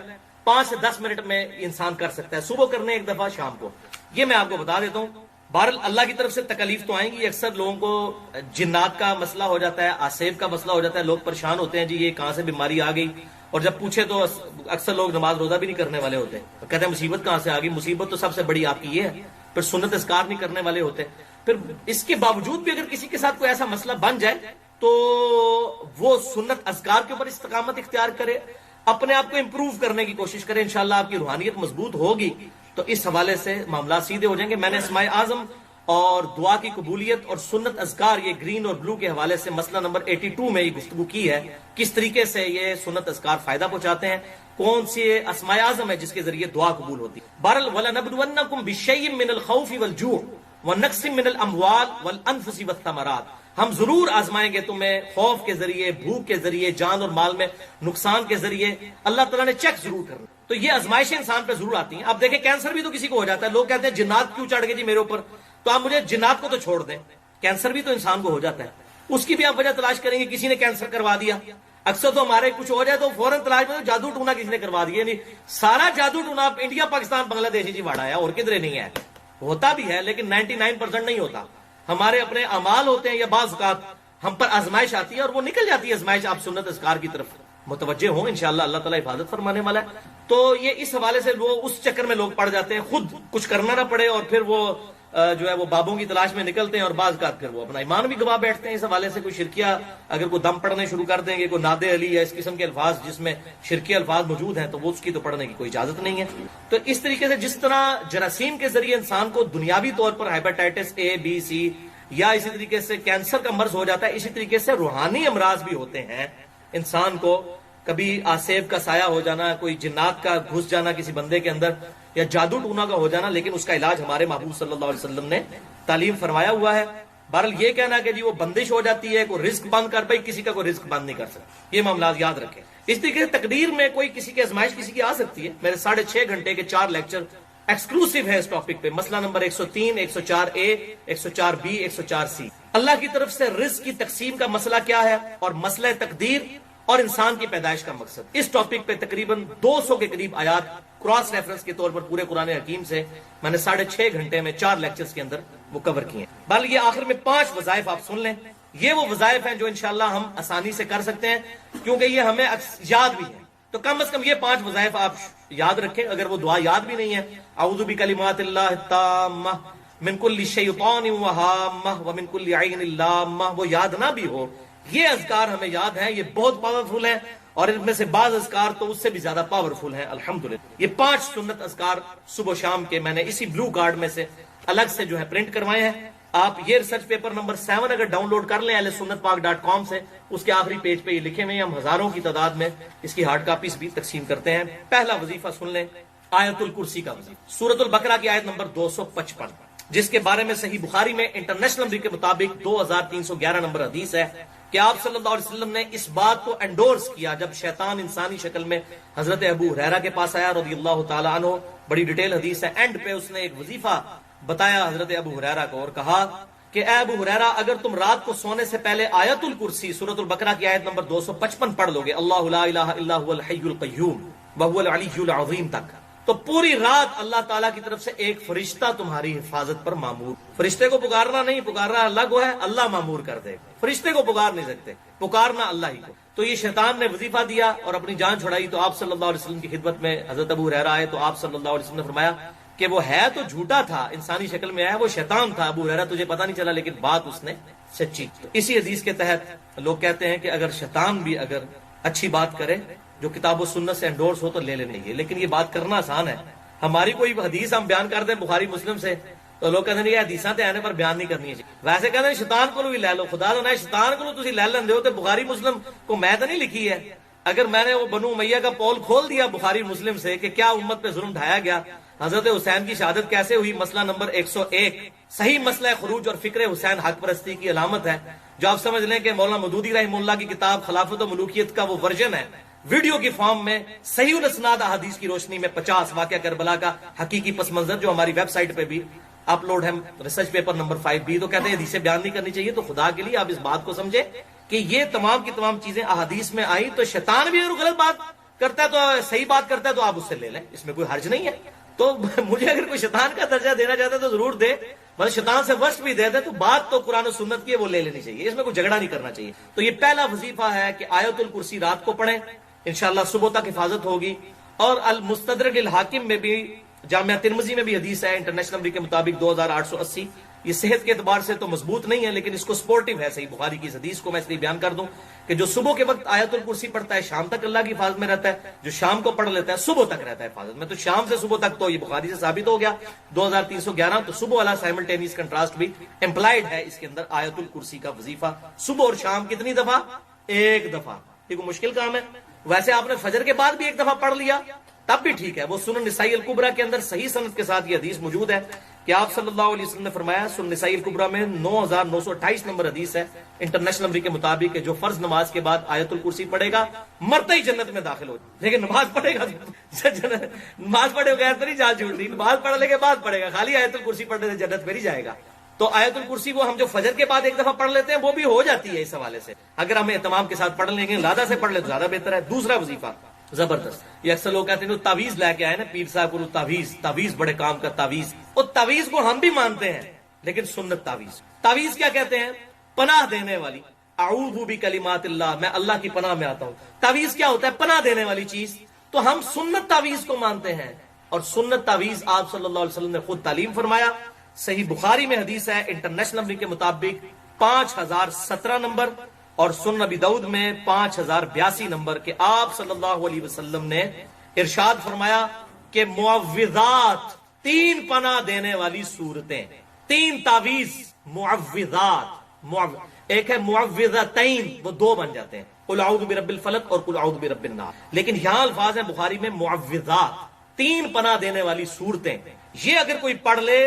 5 سے 10 منٹ میں انسان کر سکتا ہے. صبح کرنے ایک دفعہ، شام کو. یہ میں آپ کو بتا دیتا ہوں. بہرحال اللہ کی طرف سے تکلیف تو آئیں گی. اکثر لوگوں کو جنات کا مسئلہ ہو جاتا ہے، آسیب کا مسئلہ ہو جاتا ہے، لوگ پریشان ہوتے ہیں جی یہ کہاں سے بیماری آ گئی. اور جب پوچھے تو اکثر لوگ نماز روزہ بھی نہیں کرنے والے ہوتے، کہتے ہیں مصیبت کہاں سے آ گئی. مصیبت تو سب سے بڑی آپ کی یہ ہے. پھر سنت اذکار نہیں کرنے والے ہوتے. پھر اس کے باوجود بھی اگر کسی کے ساتھ کوئی ایسا مسئلہ بن جائے تو وہ سنت اذکار کے اوپر استقامت اختیار کرے، اپنے آپ کو امپروو کرنے کی کوشش کرے. انشاءاللہ آپ کی روحانیت مضبوط ہوگی تو اس حوالے سے معاملات سیدھے ہو جائیں گے. میں نے اسماء اعظم اور دعا کی قبولیت اور سنت اذکار یہ گرین اور بلو کے حوالے سے مسئلہ نمبر 82 میں یہ گفتگو کی ہے، کس طریقے سے یہ سنت اذکار فائدہ پہنچاتے ہیں، کون سی اسماء اعظم ہے جس کے ذریعے دعا قبول ہوتی ہے. بہرحال وَلَنَبْلُوَنَّكُمْ بِشَيْءٍ مِّنَ الْخَوْفِ وَالْجُوعِ وَنَقْصٍ مِّنَ الْأَمْوَالِ وَالْأَنفُسِ وَالثَّمَرَاتِ. ہم ضرور آزمائیں گے تمہیں خوف کے ذریعے، بھوک کے ذریعے، جان اور مال میں نقصان کے ذریعے. اللہ تعالیٰ نے چیک ضرور کرنا. تو یہ آزمائشیں انسان پہ ضرور آتی ہیں. اب دیکھیں کینسر بھی تو کسی کو ہو جاتا ہے. لوگ کہتے ہیں جنات کیوں چڑھ گئے جی میرے اوپر، تو آپ مجھے جنات کو تو چھوڑ دیں، کینسر بھی تو انسان کو ہو جاتا ہے. اس کی بھی آپ وجہ تلاش کریں گے. کسی نے کینسر کروا دیا. اکثر تو ہمارے کچھ ہو جائے تو فوراً تلاش میں جادو ٹونا کسی نے کروا دیا. نہیں، سارا جادو ٹونا آپ انڈیا، پاکستان، بنگلہ دیش جی واڑا ہے، اور کدھر نہیں ہے. ہوتا بھی ہے لیکن 99% نہیں ہوتا. ہمارے اپنے اعمال ہوتے ہیں یا بعض اوقات ہم پر آزمائش آتی ہے اور وہ نکل جاتی ہے آزمائش. آپ سنت اذکار کی طرف متوجہ ہوں، انشاءاللہ اللہ تعالیٰ حفاظت فرمانے والا ہے. تو یہ اس حوالے سے وہ اس چکر میں لوگ پڑ جاتے ہیں، خود کچھ کرنا نہ پڑے اور پھر وہ جو ہے وہ بابوں کی تلاش میں نکلتے ہیں اور بعض کا پھر وہ اپنا ایمان بھی گوا بیٹھتے ہیں. اس حوالے سے کوئی شرکیہ اگر کوئی دم پڑھنے شروع کر دیں گے، کوئی ناد علی یا اس قسم کے الفاظ جس میں شرکی الفاظ موجود ہیں، تو وہ اس کی تو پڑھنے کی کوئی اجازت نہیں ہے. تو اس طریقے سے جس طرح جراثیم کے ذریعے انسان کو دنیاوی طور پر ہیپاٹائٹس A B C یا اسی طریقے سے کینسر کا مرض ہو جاتا ہے، اسی طریقے سے روحانی امراض بھی ہوتے ہیں انسان کو. کبھی آسیب کا سایہ ہو جانا، کوئی جنات کا گھس جانا کسی بندے کے اندر، یا جادو ٹونا کا ہو جانا، لیکن اس کا علاج ہمارے محبوب صلی اللہ علیہ وسلم نے تعلیم فرمایا ہوا ہے۔ بہرحال یہ کہنا کہ جی وہ بندش ہو جاتی ہے، کوئی رزق بند کر، بھائی کسی کا کوئی رزق بند نہیں کر سکتا، یہ معاملات یاد رکھیں۔ اس طریقے سے تقدیر میں کوئی کسی کی آزمائش کسی کی آ سکتی ہے۔ میرے 6.5 گھنٹے کے 4 لیکچر ایکسکلوسیو ہے اس ٹاپک پہ، مسئلہ نمبر 103، 104A، 104B، 104C۔ اللہ کی طرف سے رزق کی تقسیم کا مسئلہ کیا ہے، اور مسئلہ تقدیر اور انسان کی پیدائش کا مقصد، اس ٹاپک پہ تقریباً 200 کے قریب آیات کراس ریفرنس کے طور پر پورے قرآن حکیم سے میں نے 6.5 گھنٹے میں 4 لیکچرز کے اندر وہ کور کیے ہیں۔ بلکہ یہ آخر میں 5 وظائف آپ سن لیں، یہ وہ وظائف ہیں جو انشاءاللہ ہم آسانی سے کر سکتے ہیں، کیونکہ یہ ہمیں یاد بھی ہے، تو کم از کم یہ 5 وظائف آپ یاد رکھیں۔ اگر وہ دعا یاد بھی نہیں ہے، اعوذ بکلمات اللہ التامہ من کل شیطان وہامہ ومن کل عین لامہ، وہ یاد نہ بھی ہو، یہ اذکار ہمیں یاد ہیں، یہ بہت پاورفل ہیں، اور ان میں سے بعض اذکار تو اس سے بھی زیادہ پاورفل ہیں الحمدللہ۔ یہ 5 سنت اذکار صبح و شام کے میں نے اسی بلو کارڈ میں سے الگ سے جو ہے پرنٹ کروائے ہیں۔ آپ یہ ریسرچ پیپر نمبر 7 اگر ڈاؤن لوڈ کر لیں ahlsunnatpak.com سے، اس کے آخری پیج پہ یہ لکھے ہوئے ہیں، ہم ہزاروں کی تعداد میں اس کی ہارڈ کاپیز بھی تقسیم کرتے ہیں۔ پہلا وظیفہ سن لیں، آیت الکرسی کا وظیفہ، سورۃ البقرہ کی آیت نمبر 255، جس کے بارے میں صحیح بخاری میں انٹرنیشنل نمبر کے مطابق 2311 نمبر حدیث ہے کہ آپ صلی اللہ علیہ وسلم نے اس بات کو انڈورس کیا جب شیطان انسانی شکل میں حضرت ابو ہریرہ کے پاس آیا رضی اللہ تعالی عنہ، بڑی ڈیٹیل حدیث ہے، اینڈ پہ اس نے ایک وظیفہ بتایا حضرت ابو ہریرہ کو اور کہا کہ اے ابو ہریرہ، اگر تم رات کو سونے سے پہلے آیت الکرسی سورۃ البقرہ کی آیت نمبر 255 پڑھ لو گے، اللہ لا الہ الا هو الحی القیوم وهو العلی العظیم تک، تو پوری رات اللہ تعالیٰ کی طرف سے ایک فرشتہ تمہاری حفاظت پر مامور، فرشتے کو پکارنا نہیں، پکارنا اللہ کو ہے، اللہ مامور کر دے، فرشتے کو پکار نہیں سکتے، پکارنا اللہ ہی کو۔ تو یہ شیطان نے وظیفہ دیا اور اپنی جان چھڑائی، تو آپ صلی اللہ علیہ وسلم کی خدمت میں حضرت ابو ہریرہ آئے، تو آپ صلی اللہ علیہ وسلم نے فرمایا کہ وہ ہے تو جھوٹا تھا، انسانی شکل میں آیا، وہ شیطان تھا، ابو ہریرہ تجھے پتہ نہیں چلا، لیکن بات اس نے سچی۔ اسی حدیث کے تحت لوگ کہتے ہیں کہ اگر شیطان بھی اگر اچھی بات کرے جو کتاب و سنت سے انڈورس ہو تو لے لینی ہے، لیکن یہ بات کرنا آسان ہے۔ ہماری کوئی حدیث ہم بیان کر دیں بخاری مسلم سے تو لوگ کہتے ہیں یہ حدیثاں تے آنے پر بیان نہیں کرنی ہے، ویسے کہتے ہیں شیطان کو بھی لے لو، خدا نہ شیطان کو تسی لے لیندے ہو تے بخاری مسلم کو میں تو نہیں لکھی ہے۔ اگر میں نے وہ بنو امیہ کا پول کھول دیا بخاری مسلم سے کہ کیا امت پہ ظلم ڈھایا گیا، حضرت حسین کی شہادت کیسے ہوئی، مسئلہ نمبر 101، صحیح مسئلہ خروج اور فکر حسین حق پرستی کی علامت ہے، جو آپ سمجھ لیں کہ مولانا مودودی رحمہ اللہ کی کتاب خلافت و ملوکیت کا وہ ورژن ہے، ویڈیو کی فارم میں صحیح الاسناد احادیث کی روشنی میں 50 واقعہ کربلا کا حقیقی پس منظر، جو ہماری ویب سائٹ پہ بھی اپلوڈ ہے، ریسرچ پیپر نمبر 5B۔ تو کہتے ہیں حدیثیں بیان نہیں کرنی چاہیے، تو خدا کے لیے آپ اس بات کو سمجھے کہ یہ تمام کی تمام چیزیں احادیث میں آئی، تو شیطان بھی اگر غلط بات کرتا ہے تو صحیح بات کرتا ہے تو آپ اس سے لے لیں، اس میں کوئی حرج نہیں ہے۔ تو مجھے اگر کوئی شیطان کا درجہ دینا چاہتا ہے تو ضرور دے، مطلب شیطان سے ورسٹ بھی دے دے، تو بات تو قرآن و سنت کی ہے، وہ لے لینی چاہیے، اس میں کوئی جھگڑا نہیں کرنا چاہیے۔ تو یہ پہلا وظیفہ ہے کہ آیت الکرسی رات کو پڑھیں، انشاءاللہ صبح تک حفاظت ہوگی۔ اور المستدرک الحاکم میں بھی، جامعہ ترمذی میں بھی حدیث ہے انٹرنیشنل نمبر کے مطابق 2880، یہ صحت کے اعتبار سے تو مضبوط نہیں ہے لیکن اس کو سپورٹیو ہے صحیح بخاری کی اس حدیث کو، میں اس لیے بیان کر دوں کہ جو صبح کے وقت آیت الکرسی پڑھتا ہے شام تک اللہ کی حفاظت میں رہتا ہے، جو شام کو پڑھ لیتا ہے صبح تک رہتا ہے حفاظت میں۔ تو شام سے صبح تک تو یہ بخاری سے ثابت ہو گیا 2311، تو صبح والا سائملٹینیس کنٹراسٹ بھی امپلائڈ ہے اس کے اندر۔ آیت الکرسی کا وظیفہ صبح اور شام کتنی دفعہ؟ 1 دفعہ، یہ کوئی مشکل کام ہے؟ ویسے آپ نے فجر کے بعد بھی 1 دفعہ پڑھ لیا تب بھی ٹھیک ہے، وہ سنن نسائی الکبریٰ کے اندر صحیح سند کے ساتھ یہ حدیث موجود ہے کہ آپ صلی اللہ علیہ وسلم نے فرمایا، سنن نسائی الکبریٰ میں 9928 نمبر حدیث ہے انٹرنیشنل نمبر کے مطابق، کہ جو فرض نماز کے بعد آیت الکرسی پڑھے گا مرتے ہی جنت میں داخل ہو جائے، لیکن نماز پڑھے گا نماز پڑھے بغیر تو نہیں جان چھوڑنی، نماز پڑھنے کے بعد پڑھے گا، خالی آیت الکرسی پڑھنے سے جنت میں نہیں جائے گا۔ تو آیت الکرسی وہ ہم جو فجر کے بعد 1 دفعہ پڑھ لیتے ہیں وہ بھی ہو جاتی ہے اس حوالے سے، اگر ہم اہتمام کے ساتھ پڑھ لیں گے، لادہ سے پڑھ لیں تو زیادہ بہتر ہے۔ دوسرا وظیفہ زبردست، یہ اکثر لوگ کہتے ہیں تعویذ لے کے آئے نا پیر صاحب کو، تعویذ بڑے کام کا تعویذ، اور تعویذ کو ہم بھی مانتے ہیں لیکن سنت تعویذ کیا کہتے ہیں؟ پناہ دینے والی، اعوذ بکلمات اللہ، میں اللہ کی پناہ میں آتا ہوں۔ تعویذ کیا ہوتا ہے؟ پناہ دینے والی چیز۔ تو ہم سنت تعویذ کو مانتے ہیں، اور سنت تعویذ آپ صلی اللہ علیہ وسلم نے خود تعلیم فرمایا، صحیح بخاری میں حدیث ہے انٹرنیشنل نمبر کے مطابق 5017 نمبر، اور سنن نبی داؤد میں 5082 نمبر، کہ آپ صلی اللہ علیہ وسلم نے ارشاد فرمایا کہ معوذات، 3 پناہ دینے والی صورتیں، 3 تعویذ معوذات، ایک ہے معوذتین، وہ 2 بن جاتے ہیں، قل اعوذ برب الفلق اور قل اعوذ برب الناس. لیکن یہاں الفاظ ہیں بخاری میں معوذات، 3 پناہ دینے والی صورتیں. یہ اگر کوئی پڑھ لے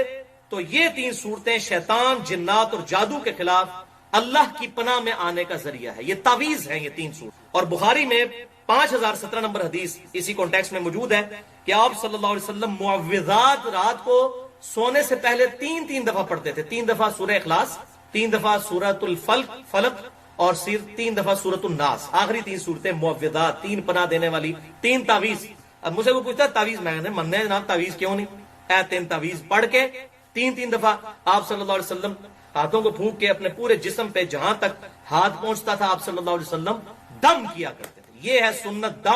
تو یہ 3 صورتیں شیطان، جنات اور جادو کے خلاف اللہ کی پناہ میں آنے کا ذریعہ ہے. یہ تعویذ ہیں یہ 3 صورت. اور بخاری میں 5017 نمبر حدیث اسی کانٹیکسٹ میں موجود ہے کہ آپ صلی اللہ علیہ وسلم معوذات رات کو سونے سے پہلے 3 دفعہ پڑھتے تھے. 3 دفعہ سورہ اخلاص، 3 دفعہ سورۃ الفلق اور 3 دفعہ سورۃ الناس. آخری 3 صورتیں معوذات، 3 پناہ دینے والی 3 تعویذ. اب مجھ سے وہ پوچھتا ہے تعویذ میں نے مننے جناب تعویذ کیوں نہیں؟ 3 تعویذ پڑھ کے 3 دفعہ آپ صلی اللہ علیہ وسلم ہاتھوں کو پھونک کے اپنے پورے جسم پہ جہاں تک ہاتھ پہنچتا تھا آپ صلی اللہ علیہ وسلم دم کیا کرتے تھے. یہ ہے سنت.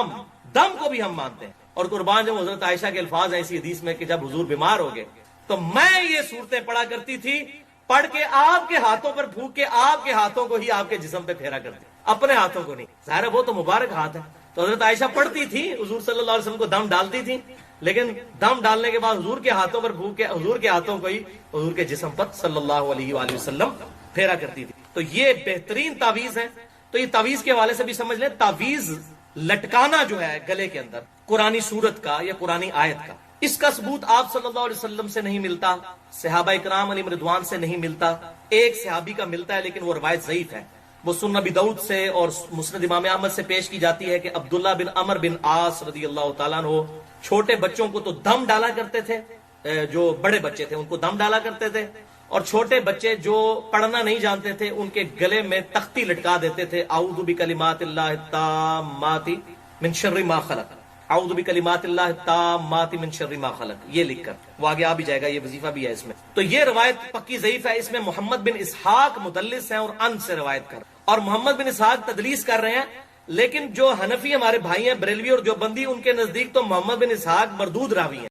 دم کو بھی ہم مانتے ہیں. اور قربان جب حضرت عائشہ کے الفاظ ہیں اسی حدیث میں کہ جب حضور بیمار ہو گئے تو میں یہ صورتیں پڑھا کرتی تھی، پڑھ کے آپ کے ہاتھوں پر پھونک کے آپ کے ہاتھوں کو ہی آپ کے جسم پہ پھیرا کرتے، اپنے ہاتھوں کو نہیں. ظاہر ہے وہ تو مبارک ہاتھ ہے. تو حضرت عائشہ پڑھتی تھی، حضور صلی اللہ علیہ وسلم کو دم ڈالتی تھی، لیکن دم ڈالنے کے بعد حضور کے ہاتھوں پر پھونک کے حضور کے ہاتھوں کو ہی حضور کے جسم پر صلی اللہ علیہ وآلہ وسلم پھیرا کرتی تھی. تو یہ بہترین تعویذ ہے. تو یہ تعویذ کے حوالے سے بھی سمجھ لیں، تعویذ لٹکانا جو ہے گلے کے اندر قرآنی سورت کا یا قرآنی آیت کا، اس کا ثبوت آپ صلی اللہ علیہ وسلم سے نہیں ملتا، صحابہ کرام علیہم رضوان سے نہیں ملتا. ایک صحابی کا ملتا ہے لیکن وہ روایت ضعیف ہے. وہ سنن ابی داؤد سے اور مسند امام احمد سے پیش کی جاتی ہے کہ عبداللہ بن عمر بن عاص رضی اللہ تعالیٰ عنہ چھوٹے بچوں کو تو دم ڈالا کرتے تھے، جو بڑے بچے تھے ان کو دم ڈالا کرتے تھے، اور چھوٹے بچے جو پڑھنا نہیں جانتے تھے ان کے گلے میں تختی لٹکا دیتے تھے، اعوذ بکلمات اللہ التامات من شر ما خلق، اعوذ بکلمات اللہ التامات من شر ما خلق، یہ لکھ کر. وہ آگے آ بھی جائے گا، یہ وظیفہ بھی ہے اس میں. تو یہ روایت پکی ضعیف ہے. اس میں محمد بن اسحاق مدلس ہیں اور ان سے روایت کر، اور محمد بن اسحاق تدلیس کر رہے ہیں. لیکن جو حنفی ہمارے بھائی ہیں بریلوی اور دیوبندی، ان کے نزدیک تو محمد بن اسحاق مردود راوی ہیں.